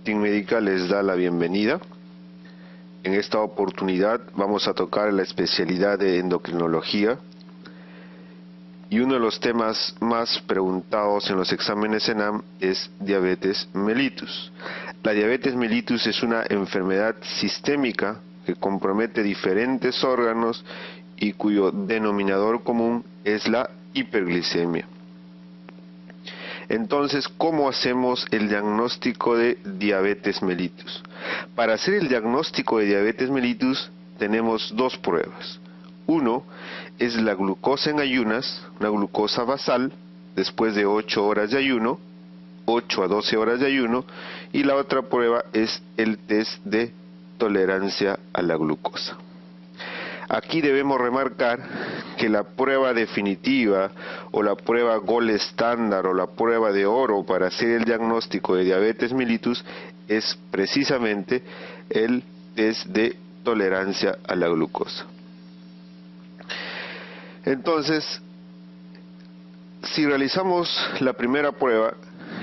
Marketing Médica les da la bienvenida. En esta oportunidad vamos a tocar la especialidad de endocrinología y uno de los temas más preguntados en los exámenes ENAM es diabetes mellitus. La diabetes mellitus es una enfermedad sistémica que compromete diferentes órganos y cuyo denominador común es la hiperglicemia. Entonces, ¿cómo hacemos el diagnóstico de diabetes mellitus? Para hacer el diagnóstico de diabetes mellitus tenemos dos pruebas. Uno es la glucosa en ayunas, una glucosa basal, después de 8 horas de ayuno, 8 a 12 horas de ayuno, y la otra prueba es el test de tolerancia a la glucosa. Aquí debemos remarcar que la prueba definitiva o la prueba gold estándar o la prueba de oro para hacer el diagnóstico de diabetes mellitus es precisamente el test de tolerancia a la glucosa. Entonces, si realizamos la primera prueba,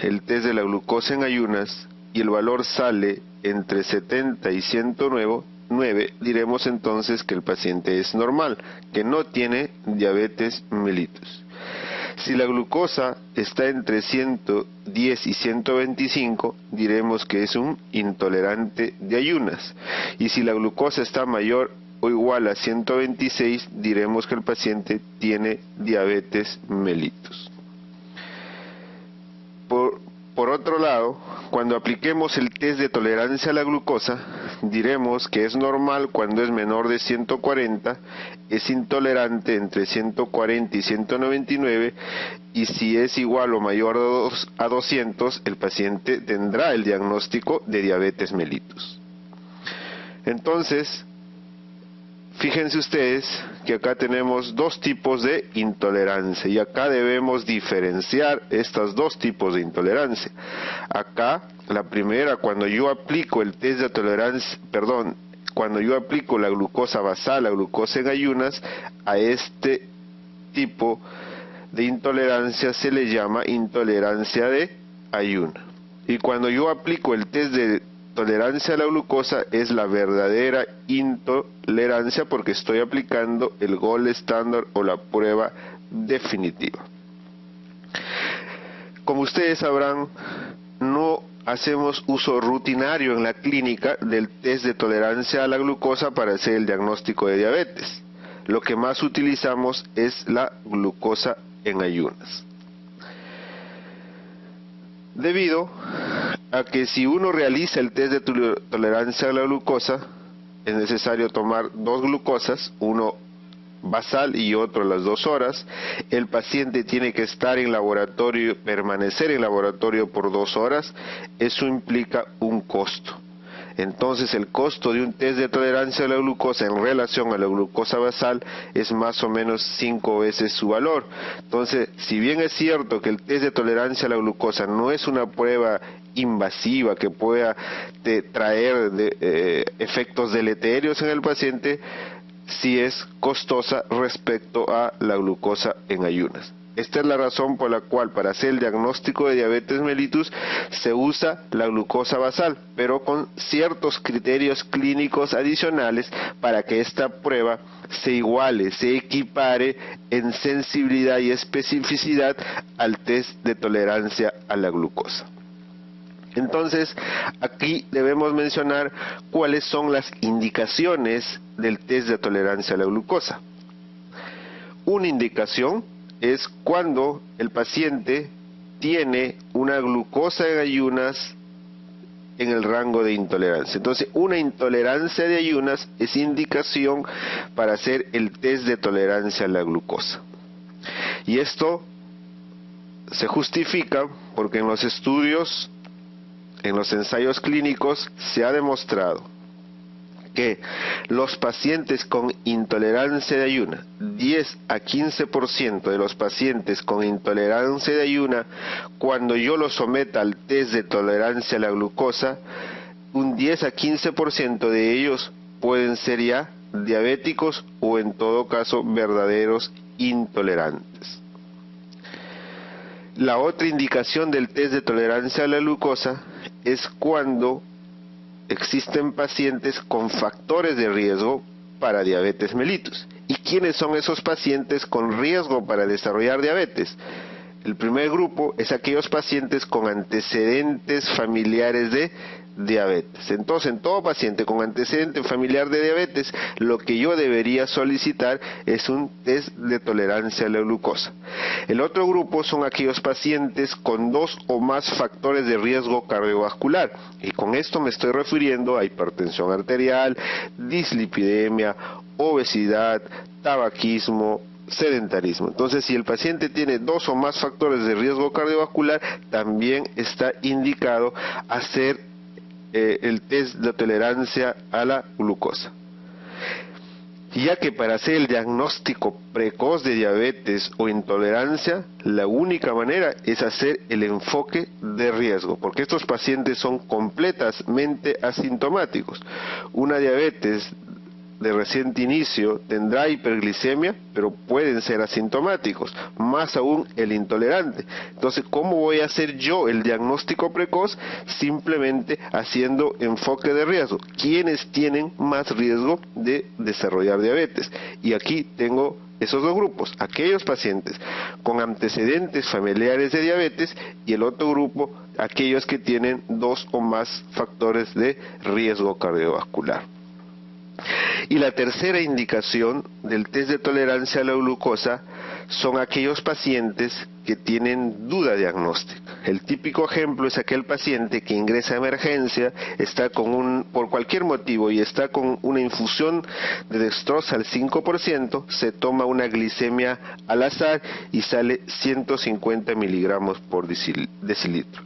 el test de la glucosa en ayunas, y el valor sale entre 70 y 109, diremos entonces que el paciente es normal, que no tiene diabetes mellitus. Si la glucosa está entre 110 y 125, diremos que es un intolerante de ayunas. Y si la glucosa está mayor o igual a 126, diremos que el paciente tiene diabetes mellitus. Por otro lado, cuando apliquemos el test de tolerancia a la glucosa, diremos que es normal cuando es menor de 140, es intolerante entre 140 y 199, y si es igual o mayor a 200, el paciente tendrá el diagnóstico de diabetes mellitus. Entonces, fíjense ustedes que acá tenemos dos tipos de intolerancia y acá debemos diferenciar estos dos tipos de intolerancia. Acá, la primera, cuando yo aplico el test de tolerancia, cuando yo aplico la glucosa basal, la glucosa en ayunas, a este tipo de intolerancia se le llama intolerancia de ayuno. Y cuando yo aplico el test de tolerancia a la glucosa es la verdadera intolerancia porque estoy aplicando el gold estándar o la prueba definitiva. Como ustedes sabrán, no hacemos uso rutinario en la clínica del test de tolerancia a la glucosa para hacer el diagnóstico de diabetes. Lo que más utilizamos es la glucosa en ayunas. Debido a que si uno realiza el test de tolerancia a la glucosa, es necesario tomar dos glucosas, uno basal y otro a las 2 horas. El paciente tiene que estar en laboratorio, permanecer en laboratorio por 2 horas. Eso implica un costo. Entonces el costo de un test de tolerancia a la glucosa en relación a la glucosa basal es más o menos 5 veces su valor. Entonces, si bien es cierto que el test de tolerancia a la glucosa no es una prueba invasiva que pueda traer efectos deleterios en el paciente, sí es costosa respecto a la glucosa en ayunas. Esta es la razón por la cual para hacer el diagnóstico de diabetes mellitus se usa la glucosa basal, pero con ciertos criterios clínicos adicionales para que esta prueba se iguale, se equipare en sensibilidad y especificidad al test de tolerancia a la glucosa. Entonces, aquí debemos mencionar cuáles son las indicaciones del test de tolerancia a la glucosa. Una indicación es cuando el paciente tiene una glucosa en ayunas en el rango de intolerancia. Entonces, una intolerancia de ayunas es indicación para hacer el test de tolerancia a la glucosa. Y esto se justifica porque en los estudios, en los ensayos clínicos, se ha demostrado que los pacientes con intolerancia de ayuna, 10 a 15% de los pacientes con intolerancia de ayuna, cuando yo los someta al test de tolerancia a la glucosa, un 10 a 15% de ellos pueden ser ya diabéticos o en todo caso verdaderos intolerantes. La otra indicación del test de tolerancia a la glucosa es cuando existen pacientes con factores de riesgo para diabetes mellitus. ¿Y quiénes son esos pacientes con riesgo para desarrollar diabetes? El primer grupo es aquellos pacientes con antecedentes familiares de diabetes. Entonces, en todo paciente con antecedente familiar de diabetes, lo que yo debería solicitar es un test de tolerancia a la glucosa. El otro grupo son aquellos pacientes con 2 o más factores de riesgo cardiovascular, y con esto me estoy refiriendo a hipertensión arterial, dislipidemia, obesidad, tabaquismo, sedentarismo. Entonces, si el paciente tiene 2 o más factores de riesgo cardiovascular, también está indicado hacer el test de tolerancia a la glucosa. Ya que para hacer el diagnóstico precoz de diabetes o intolerancia, la única manera es hacer el enfoque de riesgo, porque estos pacientes son completamente asintomáticos. Una diabetes de reciente inicio tendrá hiperglicemia, pero pueden ser asintomáticos, más aún el intolerante. Entonces, ¿cómo voy a hacer yo el diagnóstico precoz? Simplemente haciendo enfoque de riesgo. ¿Quiénes tienen más riesgo de desarrollar diabetes? Y aquí tengo esos dos grupos, aquellos pacientes con antecedentes familiares de diabetes, y el otro grupo, aquellos que tienen 2 o más factores de riesgo cardiovascular. Y la tercera indicación del test de tolerancia a la glucosa son aquellos pacientes que tienen duda diagnóstica. El típico ejemplo es aquel paciente que ingresa a emergencia, está por cualquier motivo y está con una infusión de dextrosa al 5%, se toma una glicemia al azar y sale 150 miligramos por decilitro.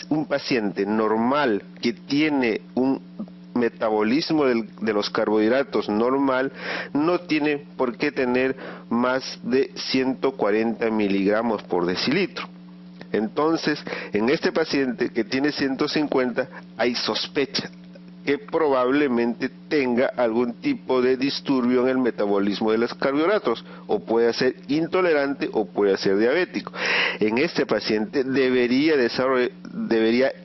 Un paciente normal que tiene un metabolismo de los carbohidratos normal no tiene por qué tener más de 140 miligramos por decilitro. Entonces, en este paciente que tiene 150, hay sospecha que probablemente tenga algún tipo de disturbio en el metabolismo de los carbohidratos, o puede ser intolerante o puede ser diabético. En este paciente debería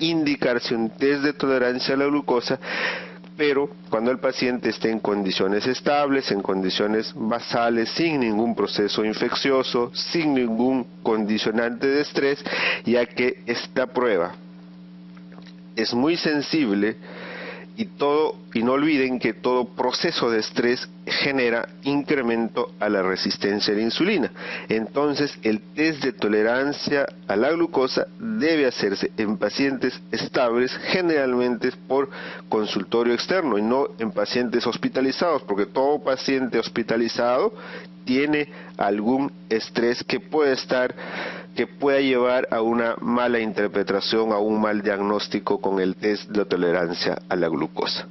indicarse un test de tolerancia a la glucosa, pero cuando el paciente esté en condiciones estables, en condiciones basales, sin ningún proceso infeccioso, sin ningún condicionante de estrés, ya que esta prueba es muy sensible y no olviden que todo proceso de estrés genera incremento a la resistencia a la insulina. Entonces, el test de tolerancia a la glucosa debe hacerse en pacientes estables, generalmente por consultorio externo y no en pacientes hospitalizados, porque todo paciente hospitalizado tiene algún estrés que pueda llevar a una mala interpretación, a un mal diagnóstico con el test de tolerancia a la glucosa.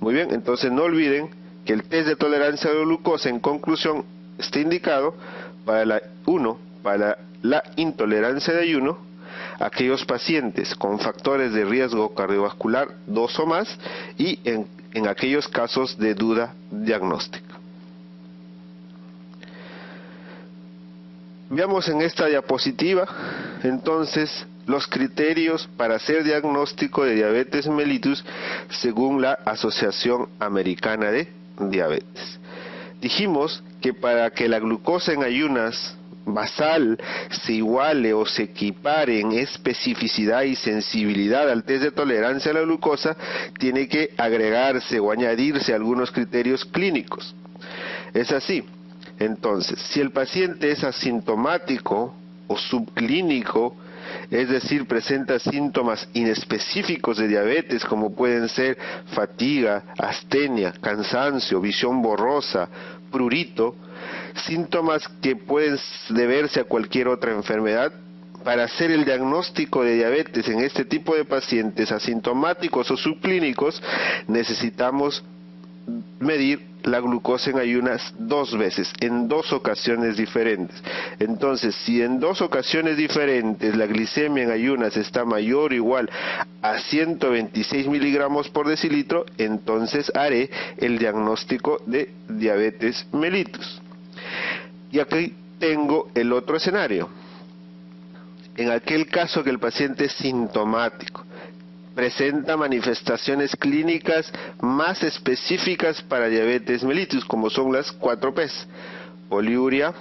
Muy bien, entonces no olviden que el test de tolerancia a la glucosa, en conclusión, está indicado para la intolerancia de ayuno, aquellos pacientes con factores de riesgo cardiovascular 2 o más, y en aquellos casos de duda diagnóstica. Veamos en esta diapositiva, entonces, los criterios para hacer diagnóstico de diabetes mellitus según la Asociación Americana de Diabetes. Dijimos que para que la glucosa en ayunas basal se iguale o se equipare en especificidad y sensibilidad al test de tolerancia a la glucosa, tiene que agregarse o añadirse algunos criterios clínicos. Es así. Entonces, si el paciente es asintomático o subclínico, es decir, presenta síntomas inespecíficos de diabetes como pueden ser fatiga, astenia, cansancio, visión borrosa, prurito, síntomas que pueden deberse a cualquier otra enfermedad, para hacer el diagnóstico de diabetes en este tipo de pacientes asintomáticos o subclínicos, necesitamos medir la glucosa en ayunas 2 veces, en 2 ocasiones diferentes. Entonces, si en 2 ocasiones diferentes la glicemia en ayunas está mayor o igual a 126 miligramos por decilitro, entonces haré el diagnóstico de diabetes mellitus. Y aquí tengo el otro escenario. En aquel caso que el paciente es sintomático, presenta manifestaciones clínicas más específicas para diabetes mellitus, como son las 4 P's: poliuria,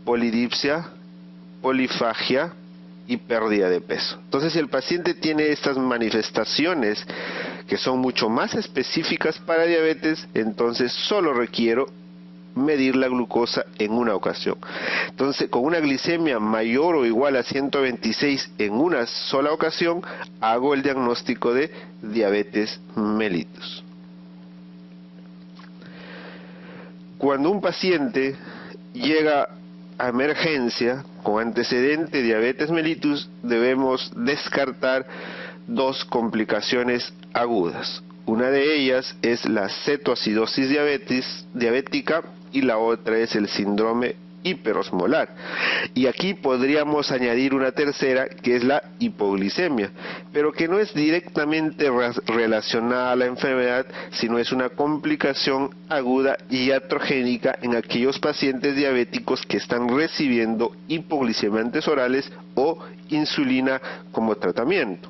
polidipsia, polifagia y pérdida de peso. Entonces, si el paciente tiene estas manifestaciones que son mucho más específicas para diabetes, entonces solo requiero medir la glucosa en una ocasión. Entonces, con una glicemia mayor o igual a 126 en una sola ocasión, hago el diagnóstico de diabetes mellitus. Cuando un paciente llega a emergencia con antecedente de diabetes mellitus, debemos descartar 2 complicaciones agudas. Una de ellas es la cetoacidosis diabética y la otra es el síndrome hiperosmolar. Y aquí podríamos añadir una tercera, que es la hipoglicemia, pero que no es directamente relacionada a la enfermedad, sino es una complicación aguda y iatrogénica en aquellos pacientes diabéticos que están recibiendo hipoglicemiantes orales o insulina como tratamiento.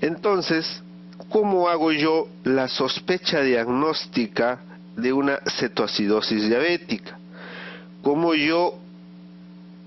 Entonces, ¿cómo hago yo la sospecha diagnóstica de una cetoacidosis diabética? ¿Cómo yo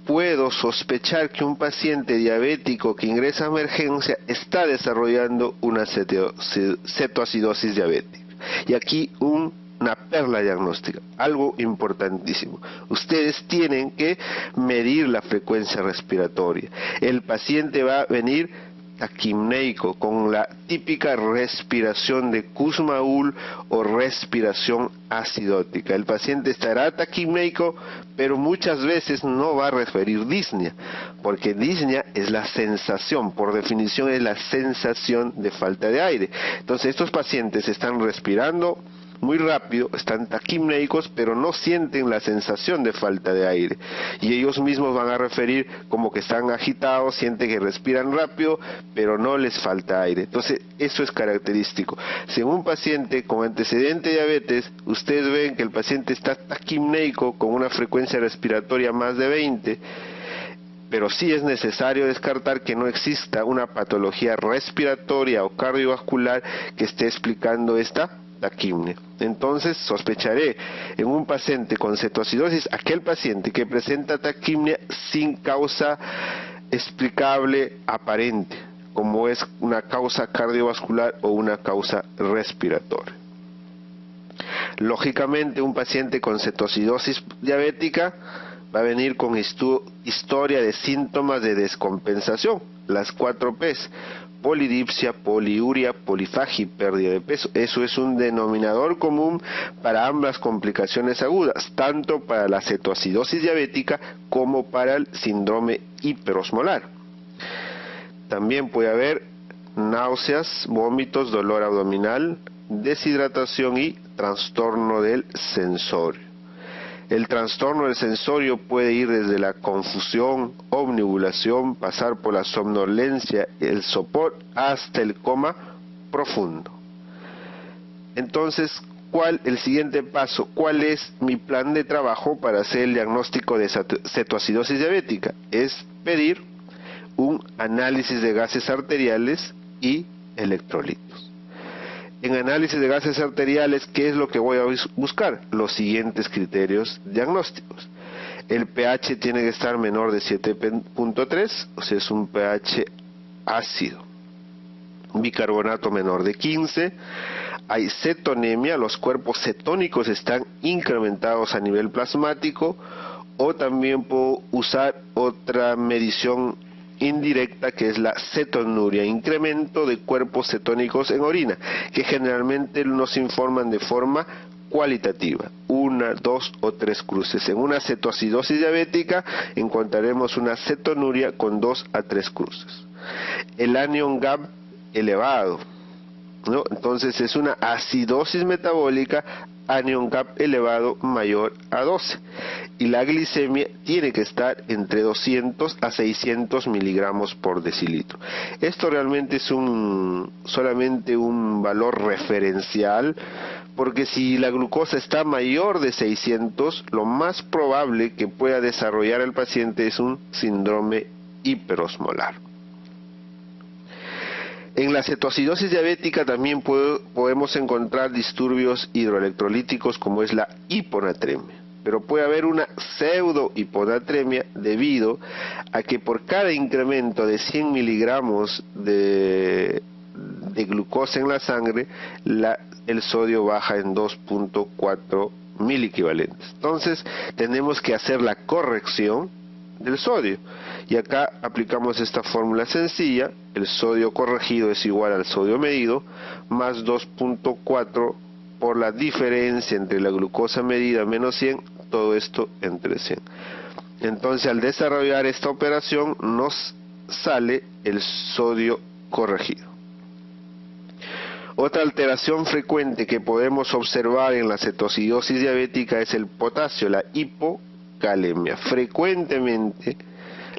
puedo sospechar que un paciente diabético que ingresa a emergencia está desarrollando una cetoacidosis diabética? Y aquí una perla diagnóstica, algo importantísimo. Ustedes tienen que medir la frecuencia respiratoria. El paciente va a venir taquimneico, con la típica respiración de Kussmaul o respiración acidótica. El paciente estará taquimneico, pero muchas veces no va a referir disnea, porque disnea es la sensación, por definición es la sensación de falta de aire. Entonces estos pacientes están respirando muy rápido, están taquimneicos, pero no sienten la sensación de falta de aire, y ellos mismos van a referir como que están agitados, sienten que respiran rápido, pero no les falta aire. Entonces eso es característico. Si en un paciente con antecedente de diabetes, ustedes ven que el paciente está taquimneico con una frecuencia respiratoria más de 20, pero sí es necesario descartar que no exista una patología respiratoria o cardiovascular que esté explicando esta taquimnia. Entonces sospecharé en un paciente con cetoacidosis aquel paciente que presenta taquimnia sin causa explicable aparente, como es una causa cardiovascular o una causa respiratoria. Lógicamente, un paciente con cetoacidosis diabética va a venir con historia de síntomas de descompensación, las 4 P's: polidipsia, poliuria, polifagia y pérdida de peso. Eso es un denominador común para ambas complicaciones agudas, tanto para la cetoacidosis diabética como para el síndrome hiperosmolar. También puede haber náuseas, vómitos, dolor abdominal, deshidratación y trastorno del sensorio. El trastorno del sensorio puede ir desde la confusión, omnibulación, pasar por la somnolencia, el sopor, hasta el coma profundo. Entonces, el siguiente paso, ¿cuál es mi plan de trabajo para hacer el diagnóstico de cetoacidosis diabética? Es pedir un análisis de gases arteriales y electrolitos. En análisis de gases arteriales, ¿qué es lo que voy a buscar? Los siguientes criterios diagnósticos. El pH tiene que estar menor de 7.3, o sea, es un pH ácido. Bicarbonato menor de 15. Hay cetonemia, los cuerpos cetónicos están incrementados a nivel plasmático, o también puedo usar otra medición indirecta, que es la cetonuria, incremento de cuerpos cetónicos en orina, que generalmente nos informan de forma cualitativa, 1, 2 o 3 cruces. En una cetoacidosis diabética encontraremos una cetonuria con 2 a 3 cruces. El anion GAP elevado, ¿no? Entonces es una acidosis metabólica, anion GAP elevado mayor a 12, y la glicemia tiene que estar entre 200 a 600 miligramos por decilitro. Esto realmente es solamente un valor referencial, porque si la glucosa está mayor de 600, lo más probable que pueda desarrollar el paciente es un síndrome hiperosmolar. En la cetoacidosis diabética también podemos encontrar disturbios hidroelectrolíticos como es la hiponatremia, pero puede haber una pseudo hiponatremia debido a que por cada incremento de 100 miligramos de glucosa en la sangre, el sodio baja en 2.4 miliequivalentes. Entonces tenemos que hacer la corrección del sodio, y acá aplicamos esta fórmula sencilla: el sodio corregido es igual al sodio medido más 2.4 por la diferencia entre la glucosa medida menos 100, todo esto entre 100. Entonces, al desarrollar esta operación nos sale el sodio corregido. Otra alteración frecuente que podemos observar en la cetoacidosis diabética es el potasio, la hipocalemia. Frecuentemente,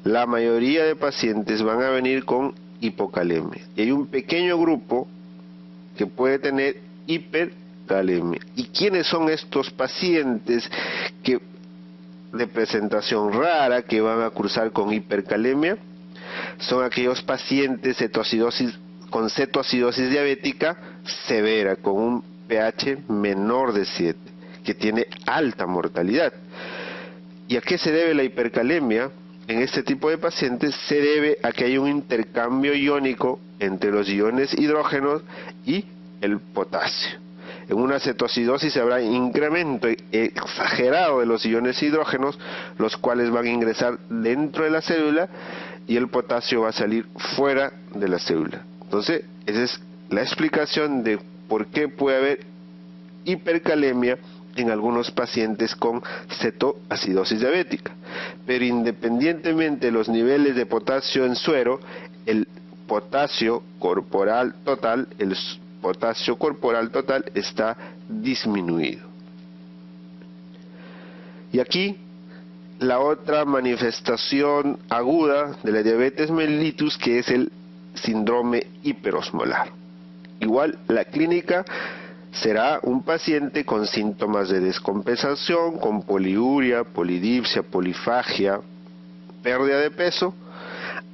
la mayoría de pacientes van a venir con hipocalemia. Y hay un pequeño grupo que puede tener hipercalemia. ¿Y quiénes son estos pacientes de presentación rara que van a cursar con hipercalemia? Son aquellos pacientes con cetoacidosis diabética severa, con un pH menor de 7, que tiene alta mortalidad. ¿Y a qué se debe la hipercalemia? En este tipo de pacientes se debe a que hay un intercambio iónico entre los iones hidrógenos y el potasio. En una cetoacidosis habrá incremento exagerado de los iones hidrógenos, los cuales van a ingresar dentro de la célula, y el potasio va a salir fuera de la célula. Entonces, esa es la explicación de por qué puede haber hipercalemia en algunos pacientes con cetoacidosis diabética. Pero independientemente de los niveles de potasio en suero, el potasio corporal total está disminuido. Y aquí la otra manifestación aguda de la diabetes mellitus, que es el síndrome hiperosmolar. Igual la clínica será un paciente con síntomas de descompensación, con poliuria, polidipsia, polifagia, pérdida de peso.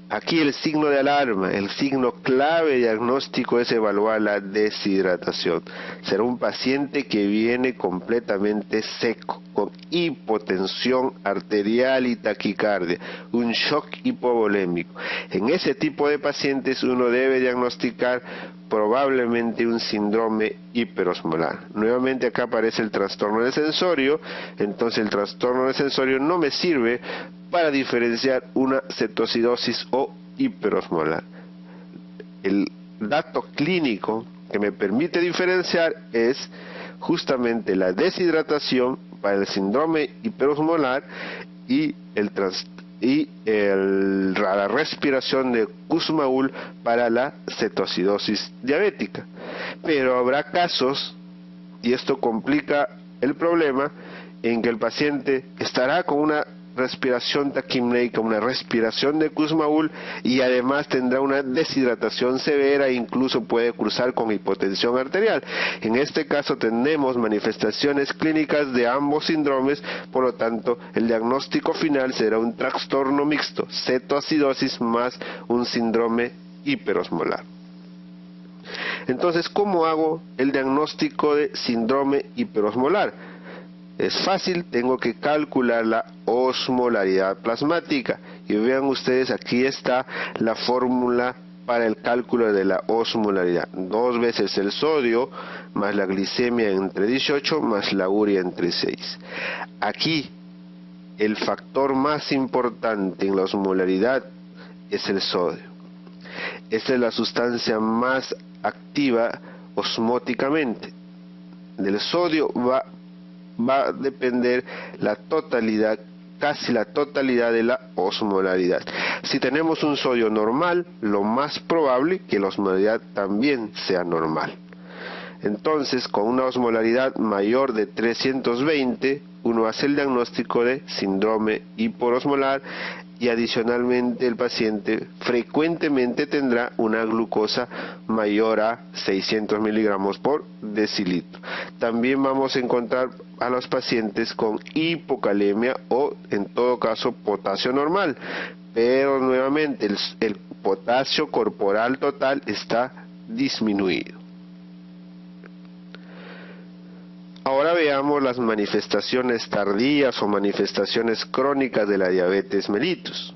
Aquí el signo de alarma, el signo clave diagnóstico es evaluar la deshidratación. Será un paciente que viene completamente seco, con hipotensión arterial y taquicardia, un shock hipovolémico. En ese tipo de pacientes uno debe diagnosticar probablemente un síndrome hiperosmolar. Nuevamente acá aparece el trastorno del sensorio. Entonces el trastorno del sensorio no me sirve para diferenciar una cetoacidosis o hiperosmolar. El dato clínico que me permite diferenciar es justamente la deshidratación para el síndrome hiperosmolar y la respiración de Kussmaul para la cetoacidosis diabética. Pero habrá casos, y esto complica el problema, en que el paciente estará con una respiración taquimneica, una respiración de Kussmaul, y además tendrá una deshidratación severa e incluso puede cursar con hipotensión arterial. En este caso tenemos manifestaciones clínicas de ambos síndromes, por lo tanto el diagnóstico final será un trastorno mixto, cetoacidosis más un síndrome hiperosmolar. Entonces, ¿cómo hago el diagnóstico de síndrome hiperosmolar? Es fácil, tengo que calcular la osmolaridad plasmática. Y vean ustedes, aquí está la fórmula para el cálculo de la osmolaridad. 2 veces el sodio, más la glicemia entre 18, más la urea entre 6. Aquí, el factor más importante en la osmolaridad es el sodio. Esta es la sustancia más activa osmóticamente. Del sodio va a depender la totalidad, casi la totalidad de la osmolaridad. Si tenemos un sodio normal, lo más probable que la osmolaridad también sea normal. Entonces, con una osmolaridad mayor de 320, uno hace el diagnóstico de síndrome hiperosmolar, y adicionalmente el paciente frecuentemente tendrá una glucosa mayor a 600 miligramos por decilitro. También vamos a encontrar a los pacientes con hipocalemia o en todo caso potasio normal, pero nuevamente el potasio corporal total está disminuido. Ahora veamos las manifestaciones tardías o manifestaciones crónicas de la diabetes mellitus.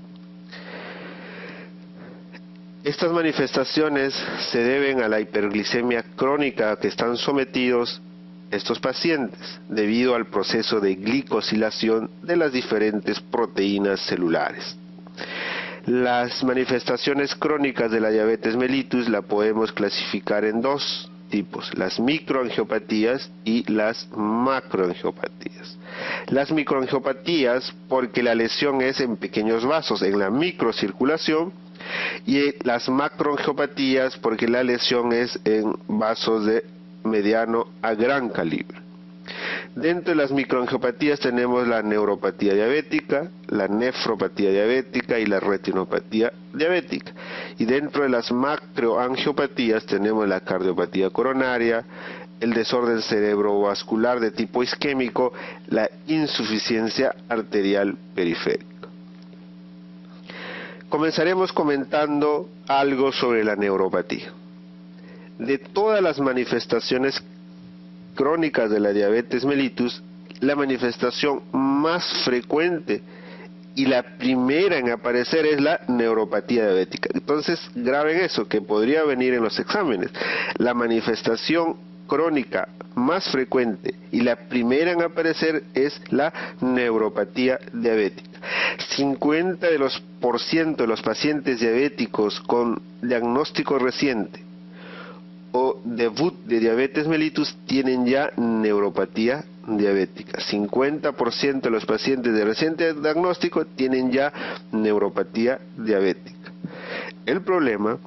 Estas manifestaciones se deben a la hiperglicemia crónica a que están sometidos estos pacientes debido al proceso de glicosilación de las diferentes proteínas celulares. Las manifestaciones crónicas de la diabetes mellitus la podemos clasificar en dos tipos: las microangiopatías y las macroangiopatías. Las microangiopatías porque la lesión es en pequeños vasos, en la microcirculación, y las macroangiopatías porque la lesión es en vasos de mediano a gran calibre. Dentro de las microangiopatías tenemos la neuropatía diabética, la nefropatía diabética y la retinopatía diabética. Y dentro de las macroangiopatías tenemos la cardiopatía coronaria, el desorden cerebrovascular de tipo isquémico, la insuficiencia arterial periférica. Comenzaremos comentando algo sobre la neuropatía. De todas las manifestaciones crónicas de la diabetes mellitus, la manifestación más frecuente y la primera en aparecer es la neuropatía diabética. Entonces, graben eso, que podría venir en los exámenes. La manifestación crónica más frecuente y la primera en aparecer es la neuropatía diabética. 50% de los pacientes diabéticos con diagnóstico reciente o debut de diabetes mellitus tienen ya neuropatía diabética. 50% de los pacientes de reciente diagnóstico tienen ya neuropatía diabética. El problema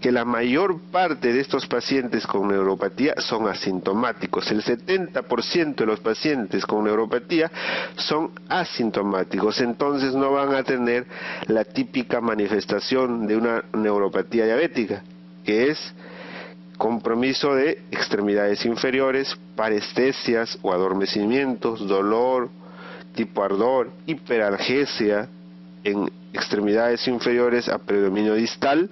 que la mayor parte de estos pacientes con neuropatía son asintomáticos. El 70% de los pacientes con neuropatía son asintomáticos, entonces no van a tener la típica manifestación de una neuropatía diabética, que es compromiso de extremidades inferiores, parestesias o adormecimientos, dolor tipo ardor, hiperalgesia en extremidades inferiores a predominio distal.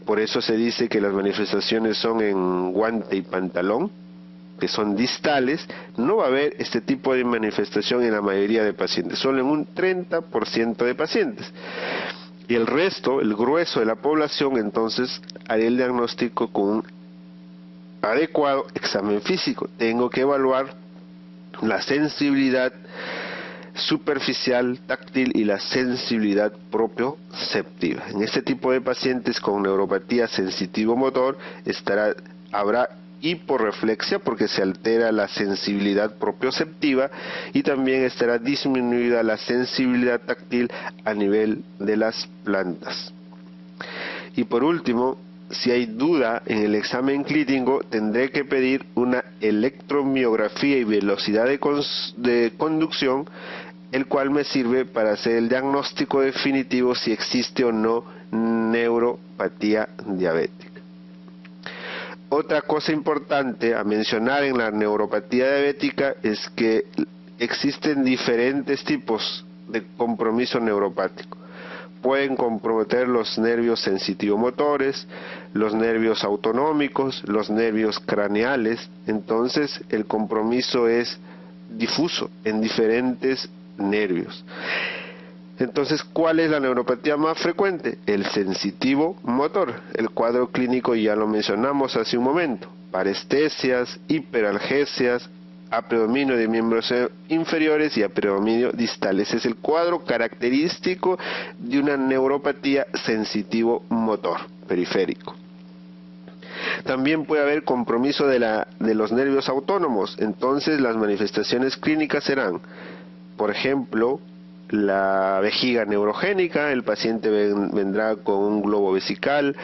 Por eso se dice que las manifestaciones son en guante y pantalón, que son distales. No va a haber este tipo de manifestación en la mayoría de pacientes, solo en un 30% de pacientes. Y el resto, el grueso de la población, entonces haré el diagnóstico con un adecuado examen físico. Tengo que evaluar la sensibilidad superficial, táctil y la sensibilidad propioceptiva. En este tipo de pacientes con neuropatía sensitivo-motor habrá hiporreflexia porque se altera la sensibilidad propioceptiva y también estará disminuida la sensibilidad táctil a nivel de las plantas. Y por último, si hay duda en el examen clínico, tendré que pedir una electromiografía y velocidad de conducción, el cual me sirve para hacer el diagnóstico definitivo si existe o no neuropatía diabética. Otra cosa importante a mencionar en la neuropatía diabética es que existen diferentes tipos de compromiso neuropático. Pueden comprometer los nervios sensitivomotores, los nervios autonómicos, los nervios craneales. Entonces el compromiso es difuso en diferentes nervios. Entonces, ¿cuál es la neuropatía más frecuente? El sensitivo motor. El cuadro clínico ya lo mencionamos hace un momento: parestesias, hiperalgesias, a predominio de miembros inferiores y a predominio distal. Ese es el cuadro característico de una neuropatía sensitivo motor periférico. También puede haber compromiso de los nervios autónomos. Entonces las manifestaciones clínicas serán, por ejemplo, la vejiga neurogénica. El paciente vendrá con un globo vesical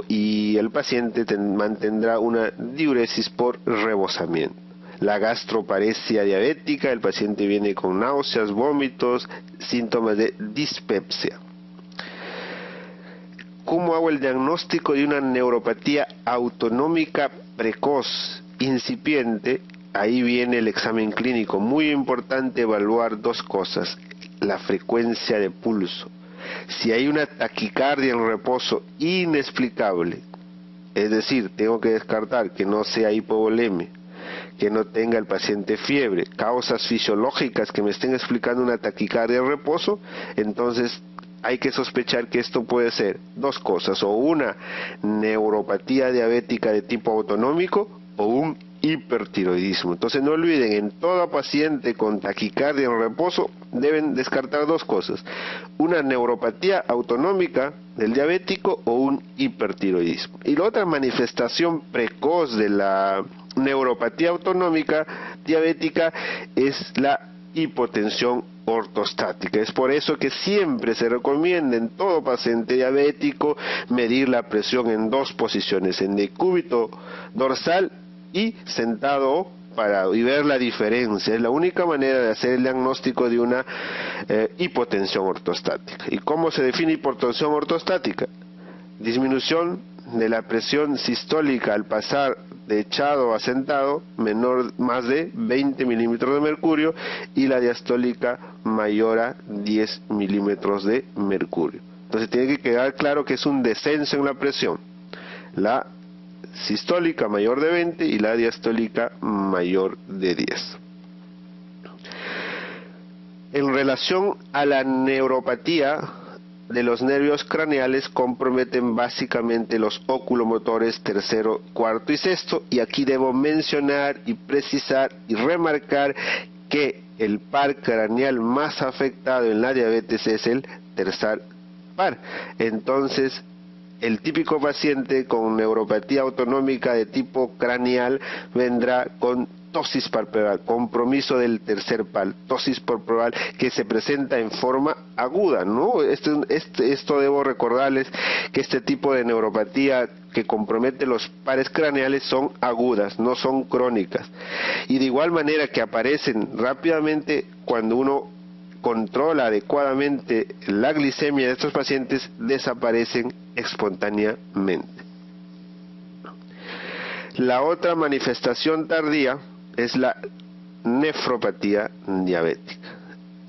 y el paciente mantendrá una diuresis por rebosamiento. La gastroparesia diabética, el paciente viene con náuseas, vómitos, síntomas de dispepsia. ¿Cómo hago el diagnóstico de una neuropatía autonómica precoz, incipiente? Ahí viene el examen clínico. Muy importante evaluar dos cosas: la frecuencia de pulso. Si hay una taquicardia en reposo inexplicable, es decir, tengo que descartar que no sea hipovolemia, que no tenga el paciente fiebre, causas fisiológicas que me estén explicando una taquicardia en reposo, entonces hay que sospechar que esto puede ser dos cosas, o una neuropatía diabética de tipo autonómico o un hipertiroidismo. Entonces no olviden, en todo paciente con taquicardia en reposo deben descartar dos cosas: una neuropatía autonómica del diabético o un hipertiroidismo. Y la otra manifestación precoz de la neuropatía autonómica diabética es la hipotensión ortostática. Es por eso que siempre se recomienda en todo paciente diabético medir la presión en dos posiciones, en decúbito dorsal y sentado, y ver la diferencia. Es la única manera de hacer el diagnóstico de una hipotensión ortostática. ¿Y cómo se define hipotensión ortostática? Disminución de la presión sistólica al pasar de echado a sentado más de 20 milímetros de mercurio, y la diastólica mayor a 10 milímetros de mercurio. Entonces tiene que quedar claro que es un descenso en la presión, la sistólica mayor de 20 y la diastólica mayor de 10. En relación a la neuropatía de los nervios craneales, comprometen básicamente los oculomotores tercero, cuarto y sexto, y aquí debo mencionar y precisar y remarcar que el par craneal más afectado en la diabetes es el tercer par. Entonces, el típico paciente con neuropatía autonómica de tipo craneal vendrá con ptosis palpebral, compromiso del tercer par, ptosis palpebral, que se presenta en forma aguda, ¿no? Esto debo recordarles que este tipo de neuropatía que compromete los pares craneales son agudas, no son crónicas. Y de igual manera que aparecen rápidamente cuando uno controla adecuadamente la glicemia de estos pacientes, desaparecen espontáneamente. La otra manifestación tardía es la nefropatía diabética.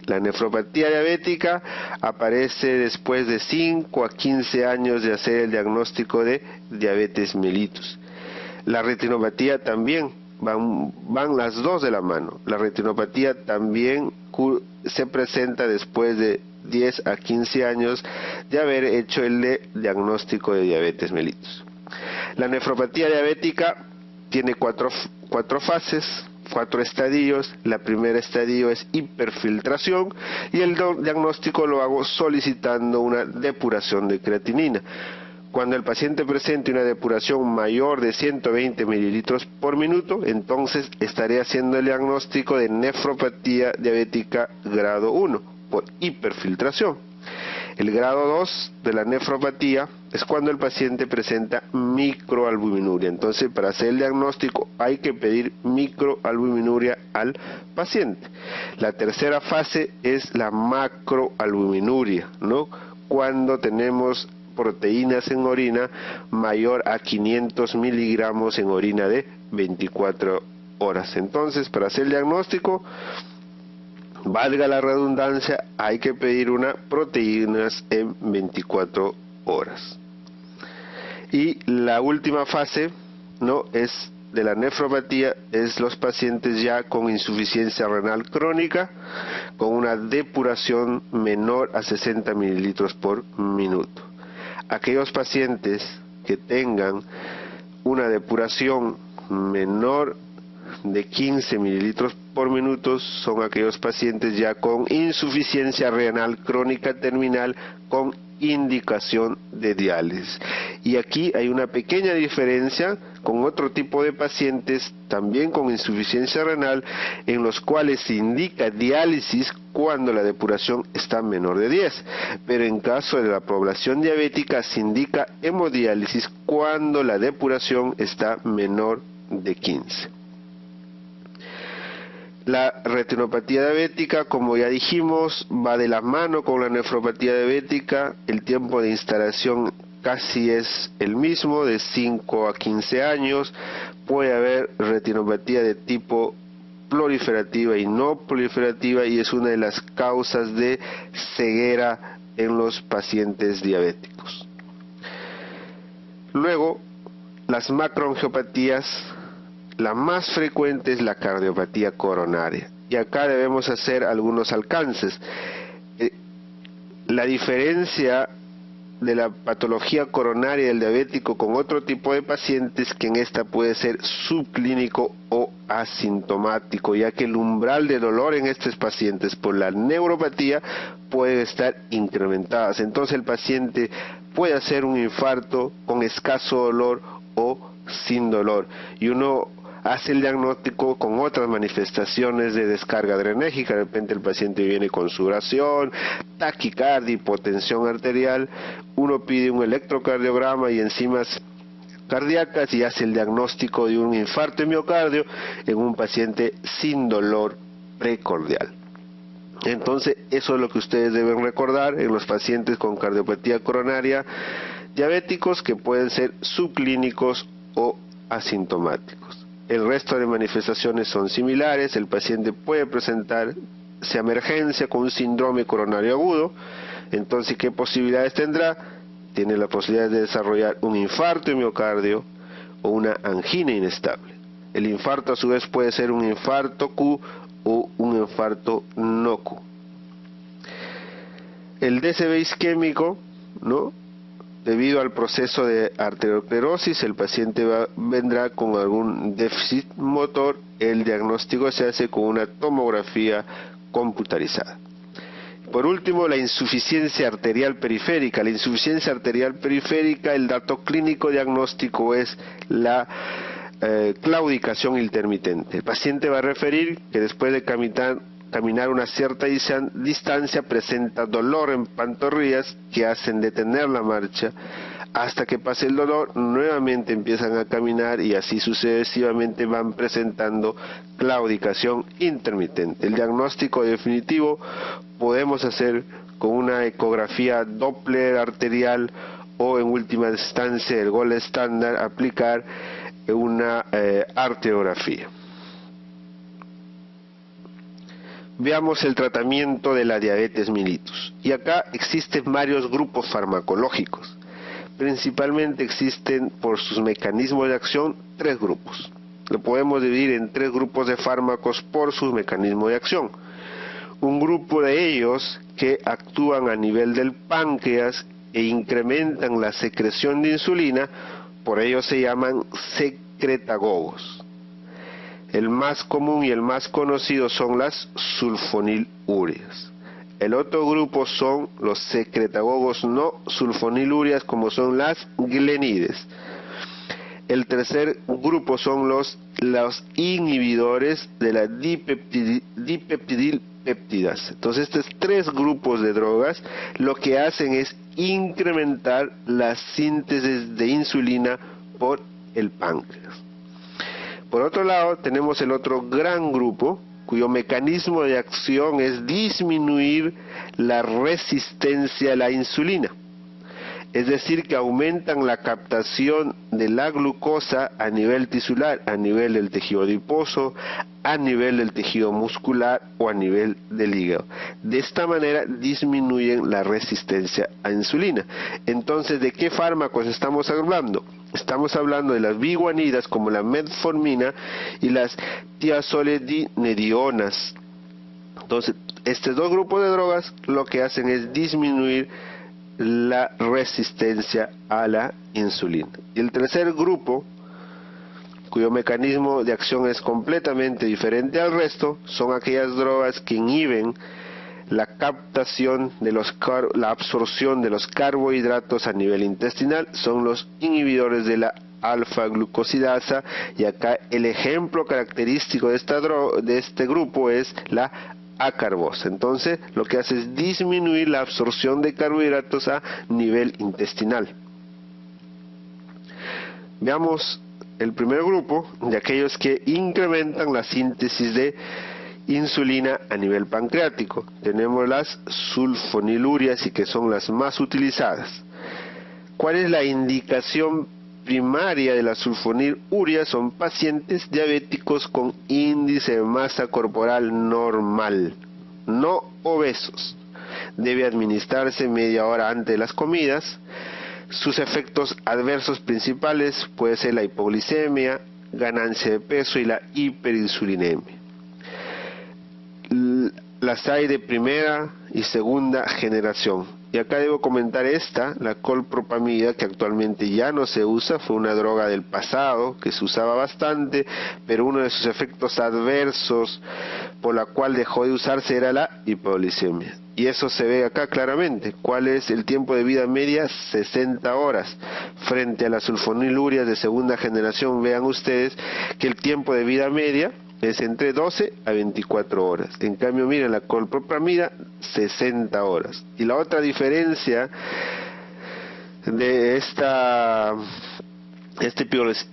La nefropatía diabética aparece después de 5 a 15 años de hacer el diagnóstico de diabetes mellitus. La retinopatía también, van las dos de la mano. La retinopatía también se presenta después de 10 a 15 años de haber hecho el diagnóstico de diabetes mellitus. La nefropatía diabética tiene cuatro fases, 4 estadios. La primera estadio es hiperfiltración, y el diagnóstico lo hago solicitando una depuración de creatinina. Cuando el paciente presente una depuración mayor de 120 mililitros por minuto, entonces estaré haciendo el diagnóstico de nefropatía diabética grado 1 por hiperfiltración. El grado 2 de la nefropatía es cuando el paciente presenta microalbuminuria. Entonces, para hacer el diagnóstico hay que pedir microalbuminuria al paciente. La tercera fase es la macroalbuminuria, ¿no? Cuando tenemos proteínas en orina mayor a 500 miligramos en orina de 24 horas. Entonces, para hacer el diagnóstico, valga la redundancia, hay que pedir una proteínas en 24 horas. Y la última fase, ¿no?, es de la nefropatía, es los pacientes ya con insuficiencia renal crónica, con una depuración menor a 60 mililitros por minuto. Aquellos pacientes que tengan una depuración menor de 15 mililitros por minuto son aquellos pacientes ya con insuficiencia renal crónica terminal con indicación de diálisis. Y aquí hay una pequeña diferencia con otro tipo de pacientes también con insuficiencia renal, en los cuales se indica diálisis cuando la depuración está menor de 10, pero en caso de la población diabética se indica hemodiálisis cuando la depuración está menor de 15. La retinopatía diabética, como ya dijimos, va de la mano con la nefropatía diabética. El tiempo de instalación casi es el mismo, de 5 a 15 años. Puede haber retinopatía de tipo proliferativa y no proliferativa, y es una de las causas de ceguera en los pacientes diabéticos. Luego, las macroangiopatías, la más frecuente es la cardiopatía coronaria. Y acá debemos hacer algunos alcances. La diferencia de la patología coronaria del diabético con otro tipo de pacientes, que en esta puede ser subclínico o asintomático, ya que el umbral de dolor en estos pacientes por la neuropatía puede estar incrementadas. Entonces el paciente puede hacer un infarto con escaso dolor o sin dolor, y uno hace el diagnóstico con otras manifestaciones de descarga adrenérgica. De repente el paciente viene con sudoración, taquicardia, hipotensión arterial, uno pide un electrocardiograma y enzimas cardíacas y hace el diagnóstico de un infarto de miocardio en un paciente sin dolor precordial. Entonces eso es lo que ustedes deben recordar en los pacientes con cardiopatía coronaria diabéticos, que pueden ser subclínicos o asintomáticos. El resto de manifestaciones son similares. El paciente puede presentarse emergencia con un síndrome coronario agudo. Entonces, ¿qué posibilidades tendrá? Tiene la posibilidad de desarrollar un infarto de miocardio o una angina inestable. El infarto a su vez puede ser un infarto Q o un infarto no Q. El DCB isquémico, ¿no? Debido al proceso de arteriosclerosis, el paciente vendrá con algún déficit motor. El diagnóstico se hace con una tomografía computarizada. Por último, la insuficiencia arterial periférica. La insuficiencia arterial periférica, el dato clínico diagnóstico es la claudicación intermitente. El paciente va a referir que después de caminar una cierta distancia presenta dolor en pantorrillas que hacen detener la marcha. Hasta que pase el dolor, nuevamente empiezan a caminar y así sucesivamente van presentando claudicación intermitente. El diagnóstico definitivo podemos hacer con una ecografía Doppler arterial o en última instancia el gold estándar aplicar una arteriografía. Veamos el tratamiento de la diabetes mellitus. Y acá existen varios grupos farmacológicos. Principalmente existen por sus mecanismos de acción 3 grupos. Lo podemos dividir en 3 grupos de fármacos por sus mecanismos de acción. Un grupo de ellos que actúan a nivel del páncreas e incrementan la secreción de insulina, por ello se llaman secretagogos. El más común y el más conocido son las sulfonilúreas. El otro grupo son los secretagogos no sulfonilúreas, como son las glenides. El tercer grupo son los inhibidores de la dipeptidilpéptidas. Entonces estos 3 grupos de drogas lo que hacen es incrementar la síntesis de insulina por el páncreas. Por otro lado, tenemos el otro gran grupo, cuyo mecanismo de acción es disminuir la resistencia a la insulina. Es decir, que aumentan la captación de la glucosa a nivel tisular, a nivel del tejido adiposo, a nivel del tejido muscular o a nivel del hígado. De esta manera disminuyen la resistencia a insulina. Entonces, ¿de qué fármacos estamos hablando? Estamos hablando de las biguanidas como la metformina y las tiazoledinedionas. Entonces, estos 2 grupos de drogas lo que hacen es disminuir la resistencia a la insulina. Y el tercer grupo, cuyo mecanismo de acción es completamente diferente al resto, son aquellas drogas que inhiben la captación de la absorción de los carbohidratos a nivel intestinal. Son los inhibidores de la alfa-glucosidasa, y acá el ejemplo característico de este grupo es la acarbosa. Entonces lo que hace es disminuir la absorción de carbohidratos a nivel intestinal. Veamos el primer grupo de aquellos que incrementan la síntesis de insulina a nivel pancreático. Tenemos las sulfonilúreas, y que son las más utilizadas. ¿Cuál es la indicación primaria de la sulfonilurea? Son pacientes diabéticos con índice de masa corporal normal, no obesos. Debe administrarse media hora antes de las comidas. Sus efectos adversos principales puede ser la hipoglicemia, ganancia de peso y la hiperinsulinemia. Las hay de primera y segunda generación. Y acá debo comentar la colpropamida, que actualmente ya no se usa, fue una droga del pasado que se usaba bastante, pero uno de sus efectos adversos por la cual dejó de usarse era la hipoglicemia. Y eso se ve acá claramente. ¿Cuál es el tiempo de vida media? 60 horas. Frente a las sulfonilurias de segunda generación, vean ustedes que el tiempo de vida media es entre 12 a 24 horas. En cambio, miren, la colpropamida, 60 horas. Y la otra diferencia de este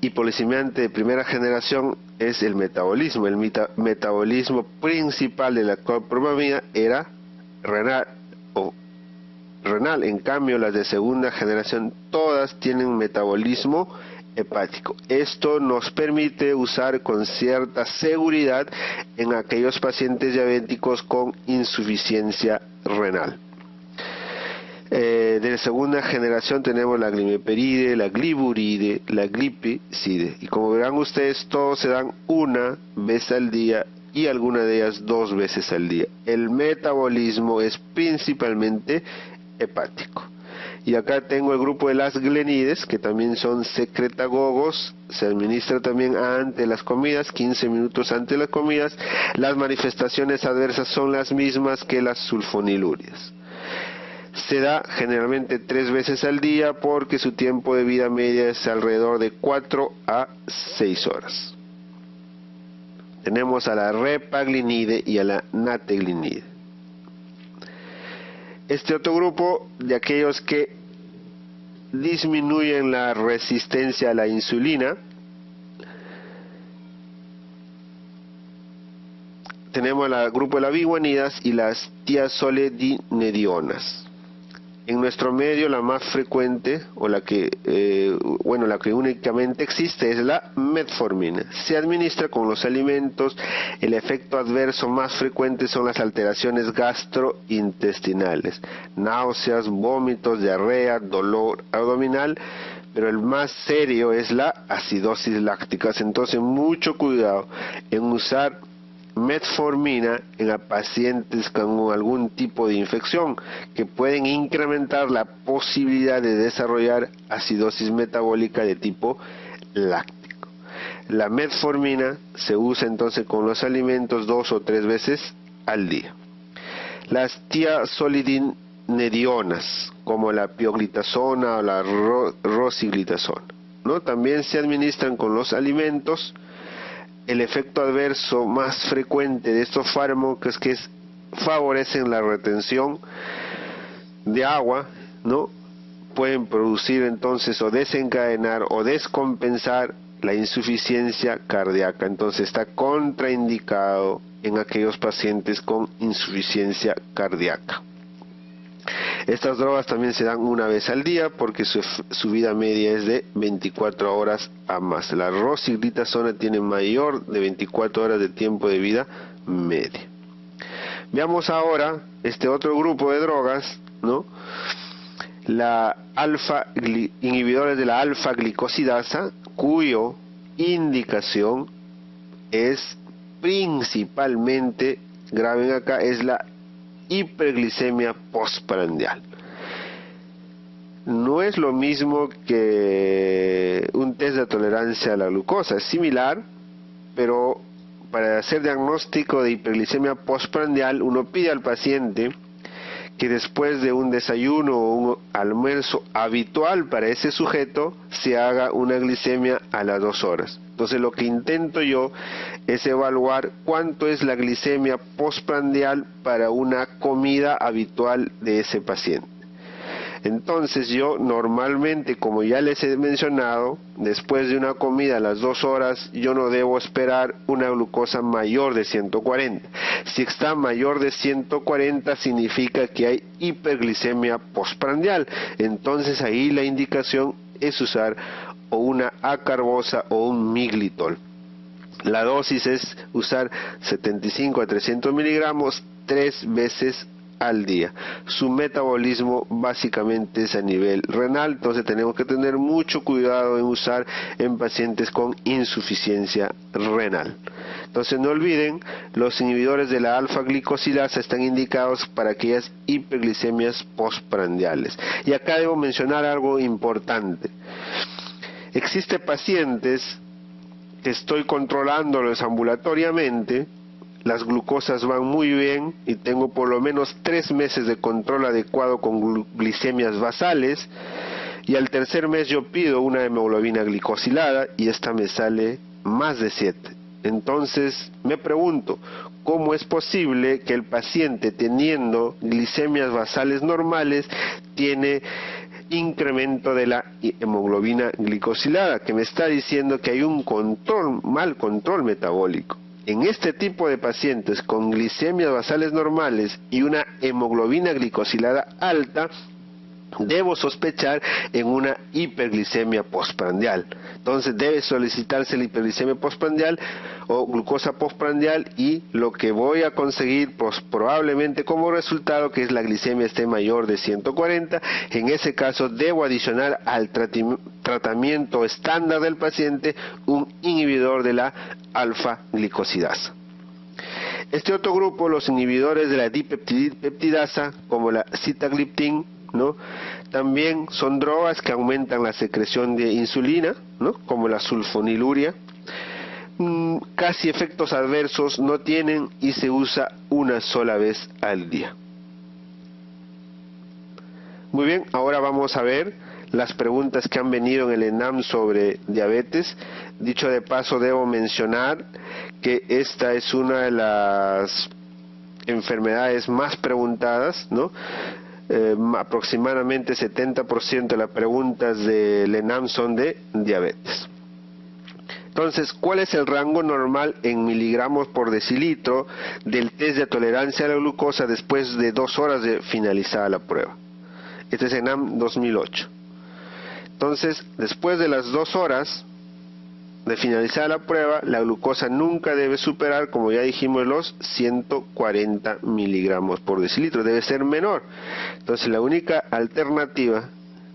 hipoglicemiante de primera generación es el metabolismo. El metabolismo principal de la colpropamida era renal. En cambio, las de segunda generación todas tienen metabolismo hepático. Esto nos permite usar con cierta seguridad en aquellos pacientes diabéticos con insuficiencia renal. De la segunda generación tenemos la glimeperide, la gliburide, la glipizide, y como verán ustedes, todos se dan una vez al día y alguna de ellas 2 veces al día. El metabolismo es principalmente hepático. Y acá tengo el grupo de las glenides, que también son secretagogos, se administra también antes de las comidas, 15 minutos antes de las comidas. Las manifestaciones adversas son las mismas que las sulfonilurias. Se da generalmente 3 veces al día porque su tiempo de vida media es alrededor de 4 a 6 horas. Tenemos a la repaglinide y a la nateglinide. Este otro grupo de aquellos que disminuyen la resistencia a la insulina, tenemos el grupo de las biguanidas y las tiazoledinedionas. En nuestro medio la más frecuente, o la que únicamente existe, es la metformina. Se administra con los alimentos. El efecto adverso más frecuente son las alteraciones gastrointestinales, náuseas, vómitos, diarrea, dolor abdominal, pero el más serio es la acidosis láctica. Entonces, mucho cuidado en usar metformina en pacientes con algún tipo de infección que pueden incrementar la posibilidad de desarrollar acidosis metabólica de tipo láctico. La metformina se usa entonces con los alimentos 2 o 3 veces al día. Las tiazolidinedionas, como la pioglitazona o la rosiglitazona, ¿no? También se administran con los alimentos. El efecto adverso más frecuente de estos fármacos es que favorecen la retención de agua, ¿no? Pueden producir entonces o desencadenar o descompensar la insuficiencia cardíaca. Entonces está contraindicado en aquellos pacientes con insuficiencia cardíaca. Estas drogas también se dan una vez al día porque su vida media es de 24 horas a más. La rosiglitazona tiene mayor de 24 horas de tiempo de vida media. Veamos ahora este otro grupo de drogas, ¿no? Inhibidores de la alfa-glicosidasa, cuyo indicación es principalmente, graben acá, es la hiperglicemia postprandial. No es lo mismo que un test de tolerancia a la glucosa, es similar, pero para hacer diagnóstico de hiperglicemia postprandial uno pide al paciente que después de un desayuno o un almuerzo habitual para ese sujeto se haga una glicemia a las 2 horas. Entonces lo que intento yo es evaluar cuánto es la glicemia postprandial para una comida habitual de ese paciente. Entonces yo normalmente, como ya les he mencionado, después de una comida a las 2 horas, yo no debo esperar una glucosa mayor de 140. Si está mayor de 140 significa que hay hiperglicemia postprandial. Entonces ahí la indicación es usar o una acarbosa o un miglitol. La dosis es usar 75 a 300 miligramos 3 veces al día. Su metabolismo básicamente es a nivel renal, entonces tenemos que tener mucho cuidado en usar en pacientes con insuficiencia renal. Entonces no olviden, los inhibidores de la alfa-glicosilasa están indicados para aquellas hiperglicemias postprandiales. Y acá debo mencionar algo importante. Existen pacientes que estoy controlándolos ambulatoriamente, las glucosas van muy bien y tengo por lo menos 3 meses de control adecuado con glicemias basales, y al tercer mes yo pido una hemoglobina glicosilada y esta me sale más de 7. Entonces me pregunto, ¿cómo es posible que el paciente, teniendo glicemias basales normales, tiene incremento de la hemoglobina glicosilada? Que me está diciendo que hay un mal control metabólico. En este tipo de pacientes con glicemias basales normales y una hemoglobina glicosilada alta, debo sospechar en una hiperglicemia postprandial. Entonces debe solicitarse la hiperglicemia postprandial o glucosa postprandial, y lo que voy a conseguir pues, probablemente como resultado, que es la glicemia esté mayor de 140. En ese caso debo adicionar al tratamiento estándar del paciente un inhibidor de la alfa-glicosidasa. Este otro grupo, los inhibidores de la dipeptidasa, como la sitagliptin, ¿no? También son drogas que aumentan la secreción de insulina, ¿no? Como la sulfoniluria. Casi efectos adversos no tienen y se usa una sola vez al día. Muy bien, ahora vamos a ver las preguntas que han venido en el ENAM sobre diabetes. Dicho de paso, debo mencionar que esta es una de las enfermedades más preguntadas, ¿no? Aproximadamente 70% de las preguntas del ENAM son de diabetes. Entonces, ¿cuál es el rango normal en miligramos por decilitro del test de tolerancia a la glucosa después de 2 horas de finalizada la prueba? Este es ENAM 2008. Entonces, después de las 2 horas de finalizar la prueba, la glucosa nunca debe superar, como ya dijimos, los 140 miligramos por decilitro, debe ser menor. Entonces la única alternativa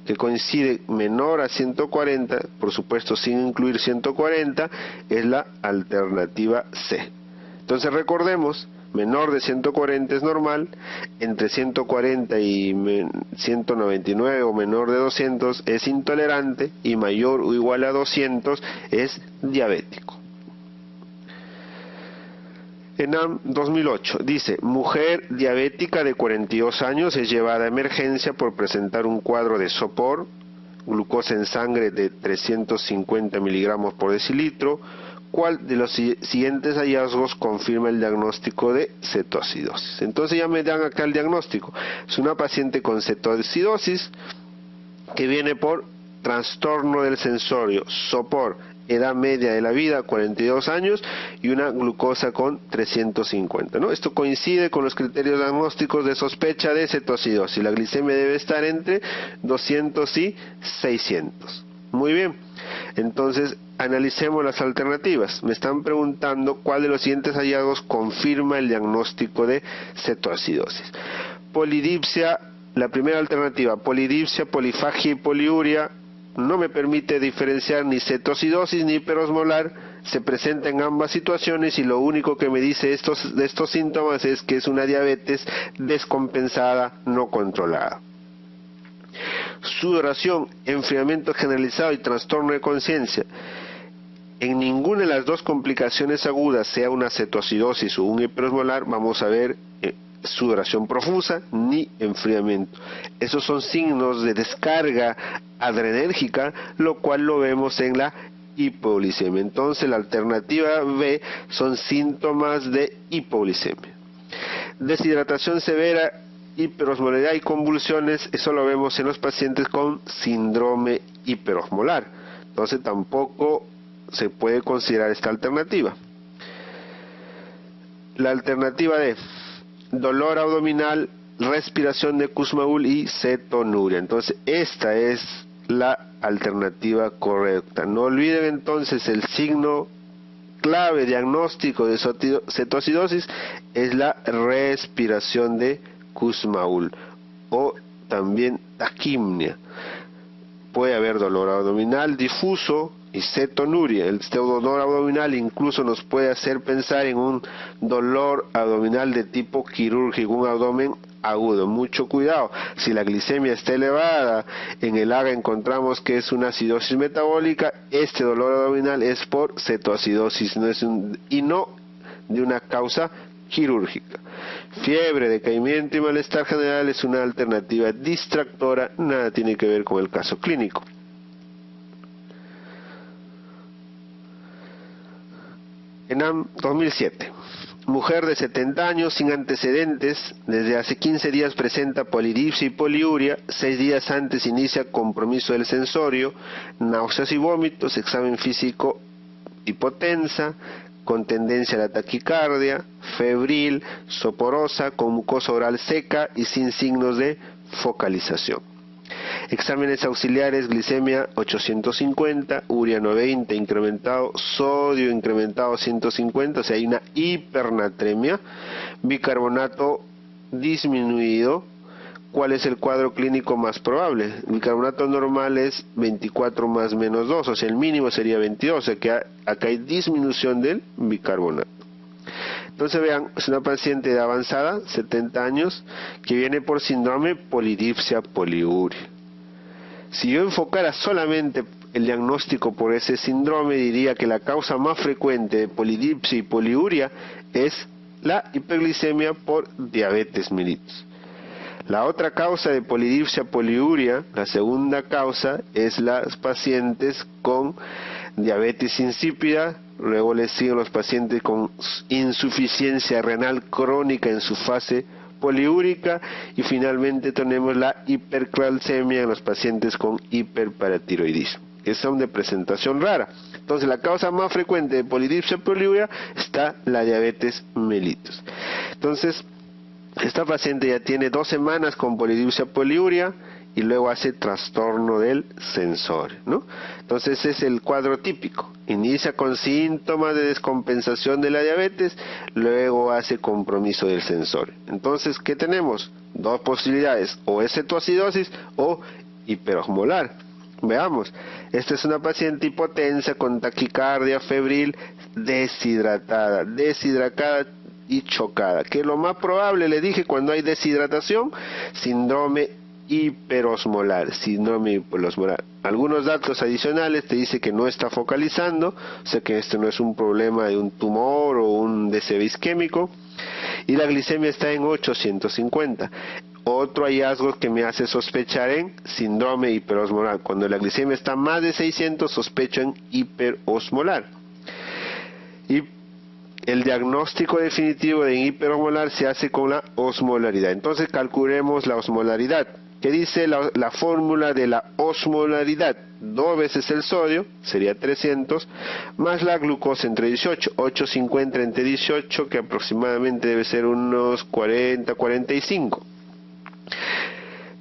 que coincide menor a 140, por supuesto sin incluir 140, es la alternativa C. Entonces recordemos, menor de 140 es normal, entre 140 y 199 o menor de 200 es intolerante, y mayor o igual a 200 es diabético. ENAM 2008 dice: mujer diabética de 42 años es llevada a emergencia por presentar un cuadro de sopor, glucosa en sangre de 350 miligramos por decilitro. ¿Cuál de los siguientes hallazgos confirma el diagnóstico de cetoacidosis? Entonces ya me dan acá el diagnóstico. Es una paciente con cetoacidosis que viene por trastorno del sensorio, sopor, edad media de la vida 42 años y una glucosa con 350, ¿no? Esto coincide con los criterios diagnósticos de sospecha de cetoacidosis. La glicemia debe estar entre 200 y 600. Muy bien, entonces analicemos las alternativas. Me están preguntando cuál de los siguientes hallazgos confirma el diagnóstico de cetoacidosis. Polidipsia, la primera alternativa, polidipsia, polifagia y poliuria, no me permite diferenciar ni cetoacidosis ni hiperosmolar, se presenta en ambas situaciones y lo único que me dice de estos síntomas es que es una diabetes descompensada no controlada. Sudoración, enfriamiento generalizado y trastorno de conciencia. En ninguna de las dos complicaciones agudas, sea una cetoacidosis o un hiperosmolar, vamos a ver sudoración profusa ni enfriamiento. Esos son signos de descarga adrenérgica, lo cual lo vemos en la hipoglicemia. Entonces la alternativa B son síntomas de hipoglicemia. Deshidratación severa, hiperosmolaridad y convulsiones, eso lo vemos en los pacientes con síndrome hiperosmolar. Entonces tampoco se puede considerar esta alternativa. La alternativa D, dolor abdominal, respiración de Kussmaul y cetonuria. Entonces esta es la alternativa correcta. No olviden entonces el signo clave diagnóstico de cetoacidosis es la respiración de Kussmaul o también taquimnia. Puede haber dolor abdominal difuso y cetonuria. El dolor abdominal incluso nos puede hacer pensar en un dolor abdominal de tipo quirúrgico, un abdomen agudo. Mucho cuidado, si la glicemia está elevada, en el AGA encontramos que es una acidosis metabólica. Este dolor abdominal es por cetoacidosis, y no de una causa quirúrgica. Fiebre, decaimiento y malestar general es una alternativa distractora, nada tiene que ver con el caso clínico. ENAM 2007. Mujer de 70 años sin antecedentes, desde hace 15 días presenta polidipsia y poliuria, 6 días antes inicia compromiso del sensorio, náuseas y vómitos, examen físico hipotensa, con tendencia a la taquicardia, febril, soporosa, con mucosa oral seca y sin signos de focalización. Exámenes auxiliares: glicemia 850, urea 90 incrementado, sodio incrementado 150, o sea, hay una hipernatremia, bicarbonato disminuido. ¿Cuál es el cuadro clínico más probable? El bicarbonato normal es 24 más menos 2, o sea, el mínimo sería 22, o sea que acá hay disminución del bicarbonato. Entonces vean, es una paciente de avanzada, 70 años, que viene por síndrome polidipsia poliuria. Si yo enfocara solamente el diagnóstico por ese síndrome, diría que la causa más frecuente de polidipsia y poliuria es la hiperglicemia por diabetes mellitus. La otra causa de polidipsia poliuria, la segunda causa, es las pacientes con diabetes insípida. Luego les siguen los pacientes con insuficiencia renal crónica en su fase poliúrica, y finalmente tenemos la hipercalcemia en los pacientes con hiperparatiroidismo, que son de presentación rara. Entonces la causa más frecuente de polidipsia poliuria está la diabetes mellitus. Entonces esta paciente ya tiene 2 semanas con polidipsia poliuria y luego hace trastorno del sensorio, ¿no? Entonces ese es el cuadro típico. Inicia con síntomas de descompensación de la diabetes, luego hace compromiso del sensorio. Entonces, ¿qué tenemos? 2 posibilidades: o es cetoacidosis o hiperosmolar. Veamos, esta es una paciente hipotensa con taquicardia, febril, deshidratada y chocada. ¿Qué es lo más probable? Le dije, cuando hay deshidratación, síndrome hiperosmolar, Algunos datos adicionales te dice que no está focalizando, o sea que esto no es un problema de un tumor o un DCB isquémico, y la glicemia está en 850. Otro hallazgo que me hace sospechar en síndrome hiperosmolar: cuando la glicemia está más de 600, sospecho en hiperosmolar. Y el diagnóstico definitivo de hiperosmolar se hace con la osmolaridad. Entonces calculemos la osmolaridad. ¿Qué dice la fórmula de la osmolaridad? 2 veces el sodio, sería 300, más la glucosa entre 18, 850 entre 18, que aproximadamente debe ser unos 40, 45.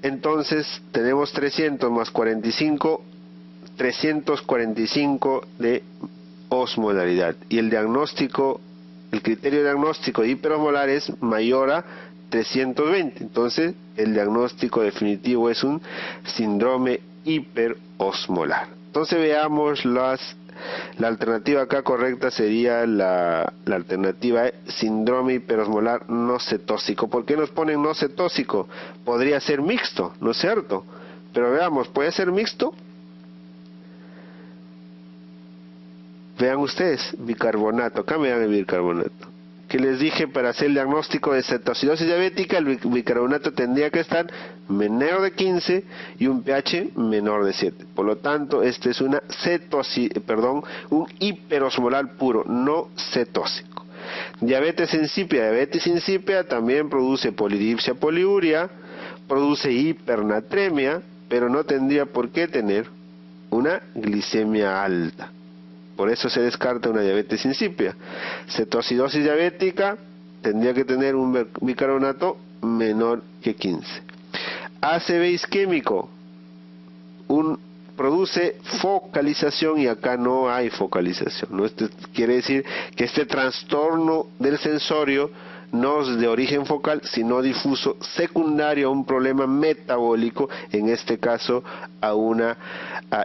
Entonces tenemos 300 más 45, 345 de osmolaridad. Y el criterio diagnóstico de hiperosmolar es mayor a 320. Entonces el diagnóstico definitivo es un síndrome hiperosmolar. Entonces veamos la alternativa acá correcta sería la alternativa síndrome hiperosmolar no cetóxico. ¿Por qué nos ponen no cetóxico? Podría ser mixto, ¿no es cierto? Pero veamos, ¿puede ser mixto? Vean ustedes, bicarbonato, acá me dan el bicarbonato. Que les dije, para hacer el diagnóstico de cetoacidosis diabética, el bicarbonato tendría que estar menor de 15 y un pH menor de 7. Por lo tanto, este es un hiperosmolar puro, no cetóxico. Diabetes insípida también produce polidipsia poliuria, produce hipernatremia, pero no tendría por qué tener una glicemia alta. Por eso se descarta una diabetes insípida. Cetoacidosis diabética tendría que tener un bicarbonato menor que 15. ACV isquémico produce focalización y acá no hay focalización, ¿no? Esto quiere decir que este trastorno del sensorio no de origen focal, sino difuso, secundario a un problema metabólico, en este caso a una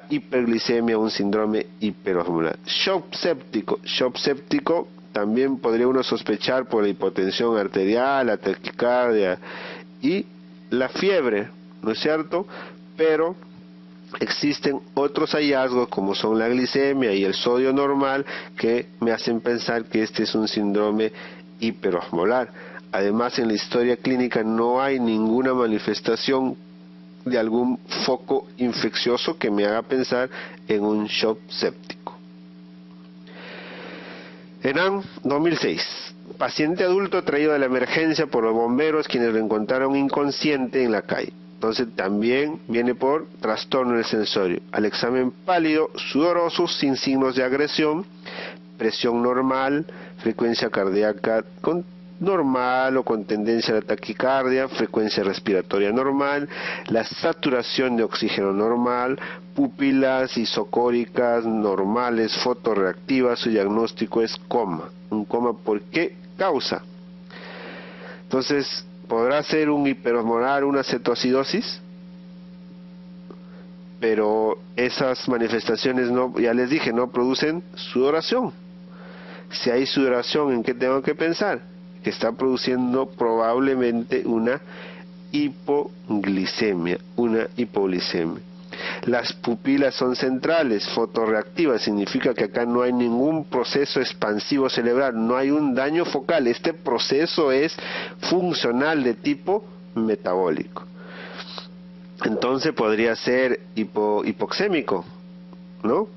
hiperglicemia, un síndrome hiperosmolar. Shock séptico también podría uno sospechar por la hipotensión arterial, la taquicardia y la fiebre, ¿no es cierto? Pero existen otros hallazgos como son la glicemia y el sodio normal que me hacen pensar que este es un síndrome hiperosmolar. Además, en la historia clínica no hay ninguna manifestación de algún foco infeccioso que me haga pensar en un shock séptico. ENAM 2006. Paciente adulto traído de la emergencia por los bomberos, quienes lo encontraron inconsciente en la calle. Entonces también viene por trastorno del sensorio. Al examen pálido, sudoroso, sin signos de agresión, presión normal, frecuencia cardíaca normal o con tendencia a la taquicardia, frecuencia respiratoria normal, la saturación de oxígeno normal, pupilas isocóricas normales, fotorreactivas. Su diagnóstico es coma. ¿Un coma por qué causa? Entonces, ¿podrá ser un hiperosmolar, una cetoacidosis? Pero esas manifestaciones, no, ya les dije, no producen sudoración. Si hay sudoración, ¿en qué tengo que pensar? Que está produciendo probablemente una hipoglicemia, una hipoglicemia. Las pupilas son centrales, fotorreactivas, significa que acá no hay ningún proceso expansivo cerebral, no hay un daño focal. Este proceso es funcional de tipo metabólico. Entonces podría ser hipoxémico, ¿no?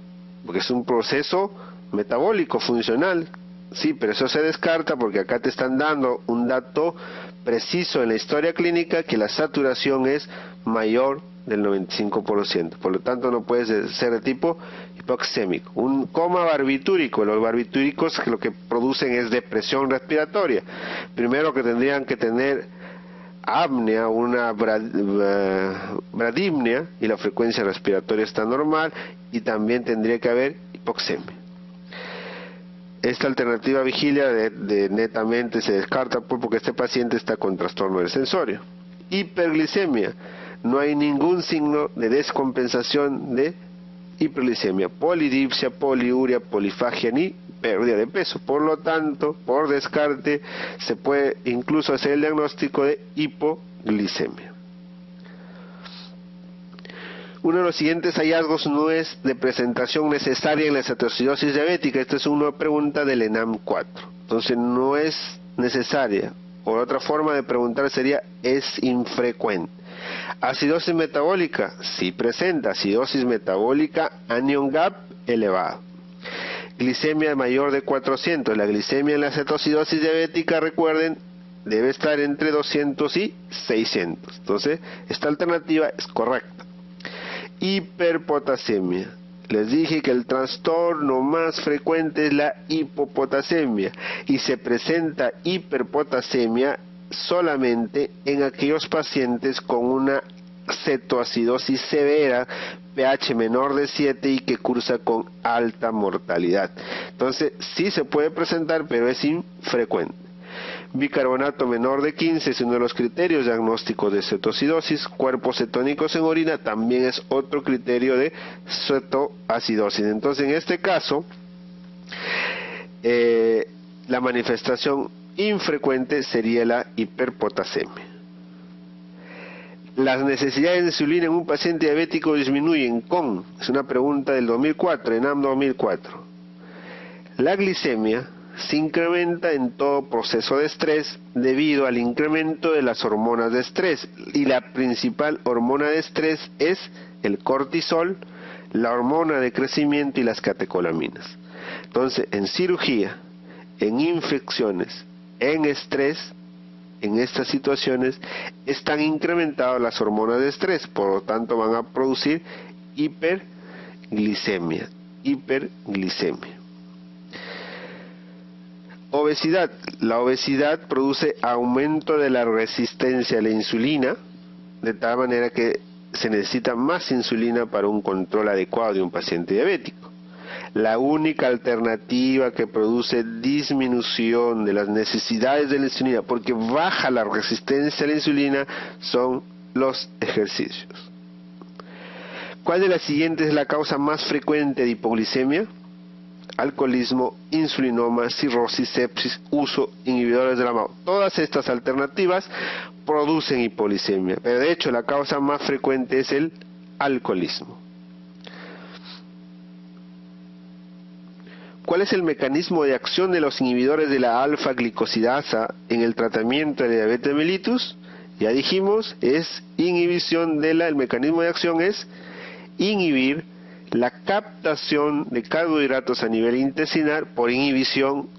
Porque es un proceso metabólico funcional. Sí, pero eso se descarta porque acá te están dando un dato preciso en la historia clínica que la saturación es mayor del 95%. Por lo tanto, no puede ser de tipo hipoxémico. Un coma barbitúrico. Los barbitúricos lo que producen es depresión respiratoria. Primero que tendrían que tener apnea, una bradipnea, y la frecuencia respiratoria está normal, y también tendría que haber hipoxemia. Esta alternativa vigilia netamente se descarta porque este paciente está con trastorno del sensorio. Hiperglicemia. No hay ningún signo de descompensación de hiperglicemia, polidipsia, poliuria, polifagia ni pérdida de peso. Por lo tanto, por descarte, se puede incluso hacer el diagnóstico de hipoglicemia. Uno de los siguientes hallazgos no es de presentación necesaria en la cetoacidosis diabética. Esta es una pregunta del ENAM 4. Entonces no es necesaria. O otra forma de preguntar sería, ¿es infrecuente? Acidosis metabólica, sí presenta. Acidosis metabólica, anion gap elevado. Glicemia mayor de 400. La glicemia en la cetoacidosis diabética, recuerden, debe estar entre 200 y 600. Entonces, esta alternativa es correcta. Hiperpotasemia. Les dije que el trastorno más frecuente es la hipopotasemia y se presenta hiperpotasemia solamente en aquellos pacientes con una cetoacidosis severa, pH menor de 7 y que cursa con alta mortalidad. Entonces sí se puede presentar, pero es infrecuente. Bicarbonato menor de 15 es uno de los criterios diagnósticos de cetoacidosis. Cuerpos cetónicos en orina también es otro criterio de cetoacidosis. Entonces, en este caso, la manifestación infrecuente sería la hiperpotasemia. Las necesidades de insulina en un paciente diabético disminuyen con, es una pregunta del 2004, ENAM 2004. La glicemia se incrementa en todo proceso de estrés debido al incremento de las hormonas de estrés, y la principal hormona de estrés es el cortisol, la hormona de crecimiento y las catecolaminas. Entonces, en cirugía, en infecciones, en estrés, en estas situaciones están incrementadas las hormonas de estrés, por lo tanto van a producir hiperglicemia. Obesidad. La obesidad produce aumento de la resistencia a la insulina, de tal manera que se necesita más insulina para un control adecuado de un paciente diabético. La única alternativa que produce disminución de las necesidades de la insulina, porque baja la resistencia a la insulina, son los ejercicios. ¿Cuál de las siguientes es la causa más frecuente de hipoglicemia? Alcoholismo, insulinoma, cirrosis, sepsis, uso inhibidores de la MAO. Todas estas alternativas producen hipoglicemia, pero de hecho la causa más frecuente es el alcoholismo. ¿Cuál es el mecanismo de acción de los inhibidores de la alfa-glicosidasa en el tratamiento de diabetes mellitus? Ya dijimos, es inhibición de el mecanismo de acción es inhibir la captación de carbohidratos a nivel intestinal por inhibición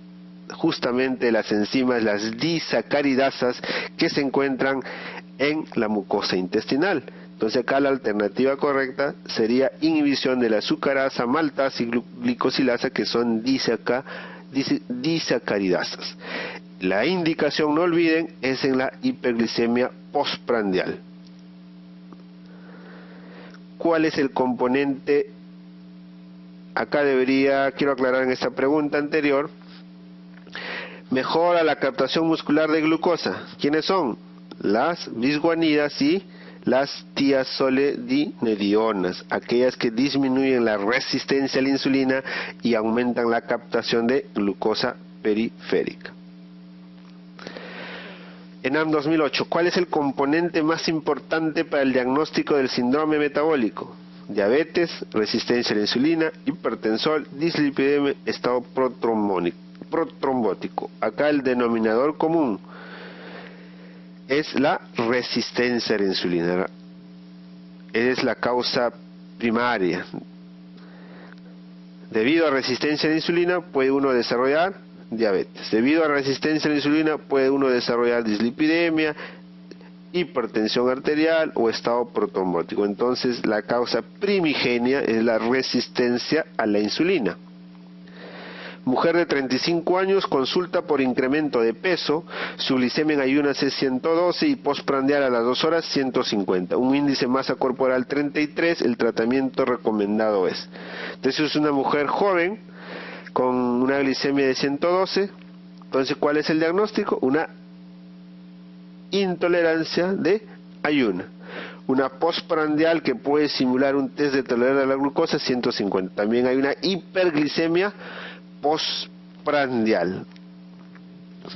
justamente de las enzimas, las disacaridasas que se encuentran en la mucosa intestinal. Entonces acá la alternativa correcta sería inhibición de la sucarasa, maltasa y glicosilasa, que son disacaridasas. La indicación, no olviden, es en la hiperglicemia postprandial. ¿Cuál es el componente? Acá quiero aclarar en esta pregunta anterior, mejora la captación muscular de glucosa. ¿Quiénes son? Las bisguanidas y las tiazoledinedionas, aquellas que disminuyen la resistencia a la insulina y aumentan la captación de glucosa periférica. ENAM 2008, ¿cuál es el componente más importante para el diagnóstico del síndrome metabólico? Diabetes, resistencia a la insulina, hipertensión, dislipidemia, estado protrombótico. Acá el denominador común es la resistencia a la insulina. Es la causa primaria. Debido a resistencia a la insulina puede uno desarrollar diabetes. Debido a resistencia a la insulina puede uno desarrollar dislipidemia, hipertensión arterial o estado protrombótico. Entonces la causa primigenia es la resistencia a la insulina. Mujer de 35 años consulta por incremento de peso, su glicemia en ayunas es 112 y postprandial a las 2 horas 150, un índice masa corporal 33, el tratamiento recomendado es. Entonces es una mujer joven con una glicemia de 112, entonces ¿cuál es el diagnóstico? Una intolerancia de ayuna. Una postprandial que puede simular un test de tolerancia a la glucosa 150. También hay una hiperglicemia postprandial,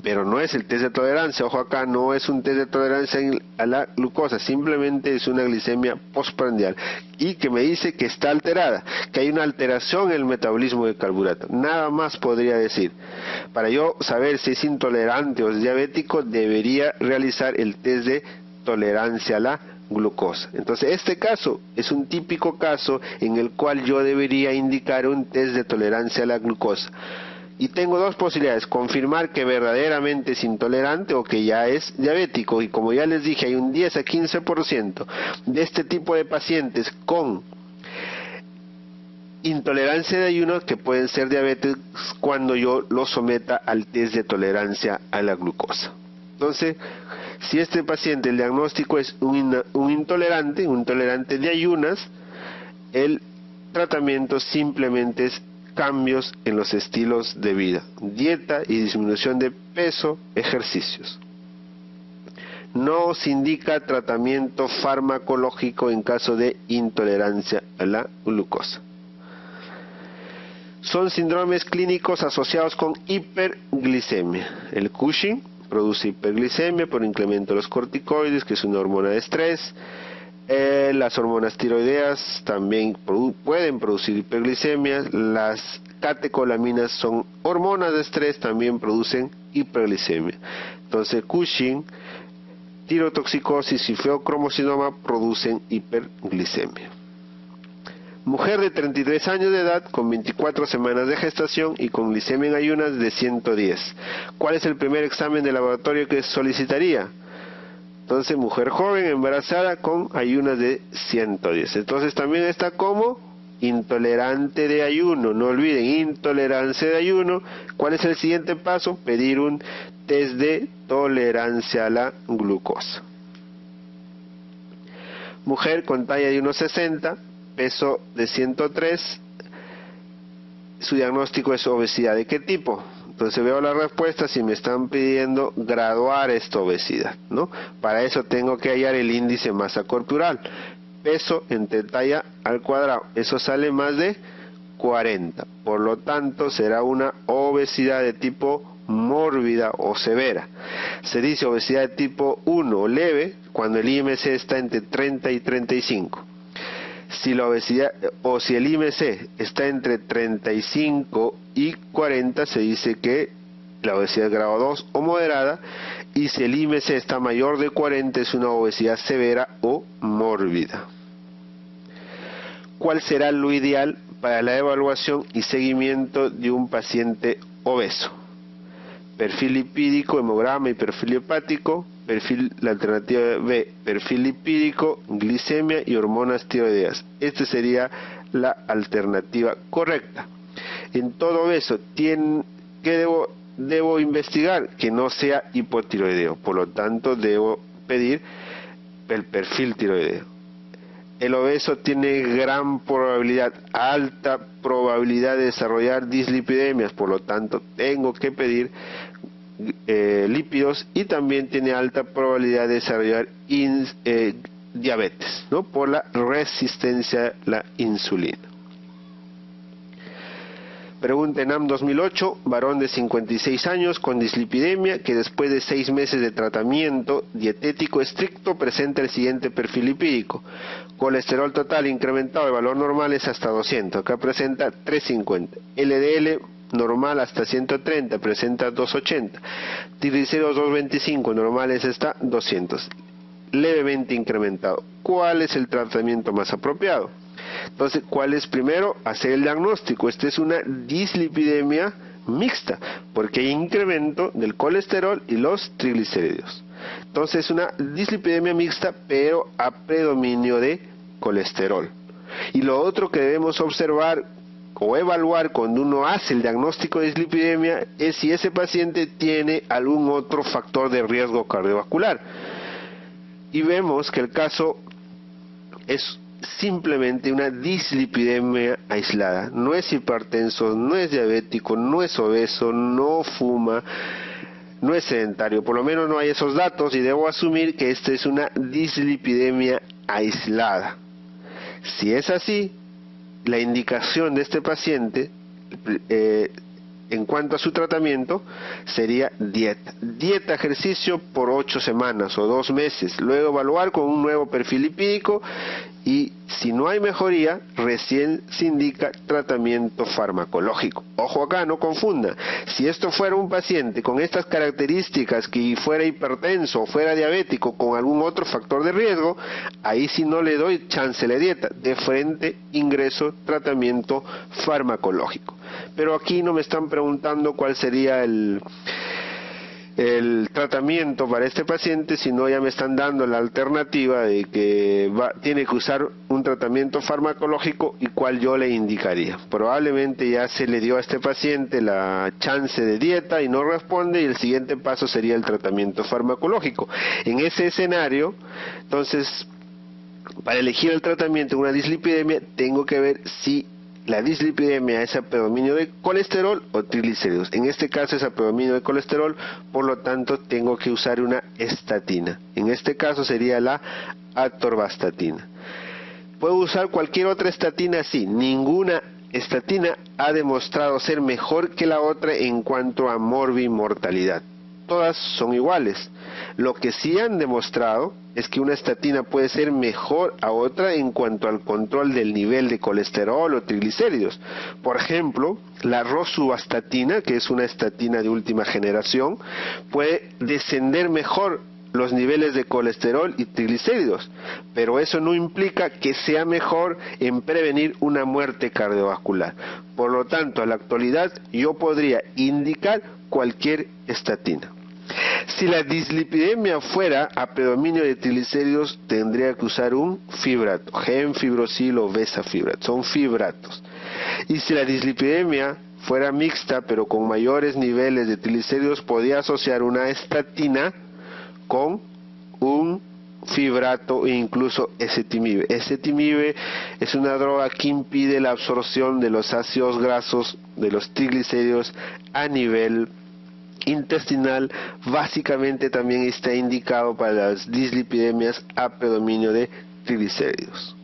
pero no es el test de tolerancia. Ojo, acá no es un test de tolerancia a la glucosa, simplemente es una glicemia postprandial y que me dice que está alterada, que hay una alteración en el metabolismo de carbohidrato. Nada más podría decir. Para yo saber si es intolerante o es diabético, debería realizar el test de tolerancia a la glucosa. Entonces este caso es un típico caso en el cual yo debería indicar un test de tolerancia a la glucosa. Y tengo dos posibilidades: confirmar que verdaderamente es intolerante o que ya es diabético. Y como ya les dije, hay un 10 a 15% de este tipo de pacientes con intolerancia de ayuno que pueden ser diabetes cuando yo los someta al test de tolerancia a la glucosa. Entonces, si este paciente, el diagnóstico es un intolerante de ayunas, el tratamiento simplemente es cambios en los estilos de vida, dieta y disminución de peso, ejercicios. No se indica tratamiento farmacológico en caso de intolerancia a la glucosa. Son síndromes clínicos asociados con hiperglicemia. El Cushing produce hiperglicemia por incremento de los corticoides, que es una hormona de estrés. Las hormonas tiroideas también pueden producir hiperglicemia. Las catecolaminas son hormonas de estrés, también producen hiperglicemia. Entonces Cushing, tirotoxicosis y feocromosinoma producen hiperglicemia. Mujer de 33 años de edad con 24 semanas de gestación y con glicemia en ayunas de 110. ¿Cuál es el primer examen de laboratorio que solicitaría? Entonces, mujer joven embarazada con ayunas de 110. Entonces también está como intolerante de ayuno. No olviden, intolerancia de ayuno. ¿Cuál es el siguiente paso? Pedir un test de tolerancia a la glucosa. Mujer con talla de 1,60, peso de 103, su diagnóstico es obesidad. ¿De qué tipo? Entonces veo las respuestas y me están pidiendo graduar esta obesidad, ¿no? Para eso tengo que hallar el índice masa corporal. Peso entre talla al cuadrado. Eso sale más de 40. Por lo tanto, será una obesidad de tipo mórbida o severa. Se dice obesidad de tipo 1 leve cuando el IMC está entre 30 y 35. Si la obesidad o si el IMC está entre 35 y 40, se dice que la obesidad es grado 2 o moderada, y si el IMC está mayor de 40 es una obesidad severa o mórbida. ¿Cuál será lo ideal para la evaluación y seguimiento de un paciente obeso? Perfil lipídico, hemograma y perfil hepático. La alternativa B, perfil lipídico, glicemia y hormonas tiroideas. Esta sería la alternativa correcta. En todo eso, ¿qué debo investigar? Que no sea hipotiroideo. Por lo tanto, debo pedir el perfil tiroideo. El obeso tiene gran probabilidad, alta probabilidad de desarrollar dislipidemias. Por lo tanto, tengo que pedir lípidos, y también tiene alta probabilidad de desarrollar diabetes, ¿no? Por la resistencia a la insulina. Pregunta ENAM 2008, varón de 56 años con dislipidemia que después de 6 meses de tratamiento dietético estricto presenta el siguiente perfil lipídico. Colesterol total incrementado, el valor normal es hasta 200, acá presenta 350. LDL normal hasta 130, presenta 280. Triglicéridos 225, normales está 200. Levemente incrementado. ¿Cuál es el tratamiento más apropiado? Entonces, ¿cuál es primero? Hacer el diagnóstico. Esta es una dislipidemia mixta, porque hay incremento del colesterol y los triglicéridos. Entonces, es una dislipidemia mixta, pero a predominio de colesterol. Y lo otro que debemos observar o evaluar cuando uno hace el diagnóstico de dislipidemia es si ese paciente tiene algún otro factor de riesgo cardiovascular. Y vemos que el caso es simplemente una dislipidemia aislada. No es hipertenso, no es diabético, no es obeso, no fuma, no es sedentario. Por lo menos no hay esos datos y debo asumir que esta es una dislipidemia aislada. Si es así, la indicación de este paciente en cuanto a su tratamiento sería dieta, ejercicio por 8 semanas o 2 meses, luego evaluar con un nuevo perfil lipídico, y si no hay mejoría, recién se indica tratamiento farmacológico. Ojo acá, no confunda. Si esto fuera un paciente con estas características, que fuera hipertenso o fuera diabético con algún otro factor de riesgo, ahí sí no le doy chance de dieta. De frente ingreso tratamiento farmacológico. Pero aquí no me están preguntando cuál sería el tratamiento para este paciente, sino ya me están dando la alternativa de que tiene que usar un tratamiento farmacológico, y cuál yo le indicaría. Probablemente ya se le dio a este paciente la chance de dieta y no responde, y el siguiente paso sería el tratamiento farmacológico. En ese escenario, entonces, para elegir el tratamiento de una dislipidemia, tengo que ver si la dislipidemia es a predominio de colesterol o triglicéridos. En este caso es a predominio de colesterol, por lo tanto tengo que usar una estatina. En este caso sería la atorvastatina. ¿Puedo usar cualquier otra estatina? Sí, ninguna estatina ha demostrado ser mejor que la otra en cuanto a morbimortalidad. Todas son iguales. Lo que sí han demostrado es que una estatina puede ser mejor a otra en cuanto al control del nivel de colesterol o triglicéridos. Por ejemplo, la rosuvastatina, que es una estatina de última generación, puede descender mejor los niveles de colesterol y triglicéridos, pero eso no implica que sea mejor en prevenir una muerte cardiovascular. Por lo tanto, en la actualidad yo podría indicar cualquier estatina. Si la dislipidemia fuera a predominio de triglicéridos, tendría que usar un fibrato, gemfibrosil o bezafibrato, son fibratos. Y si la dislipidemia fuera mixta pero con mayores niveles de triglicéridos, podría asociar una estatina con un fibrato e incluso ezetimibe. Ezetimibe es una droga que impide la absorción de los ácidos grasos, de los triglicéridos a nivel intestinal. Básicamente también está indicado para las dislipidemias a predominio de triglicéridos.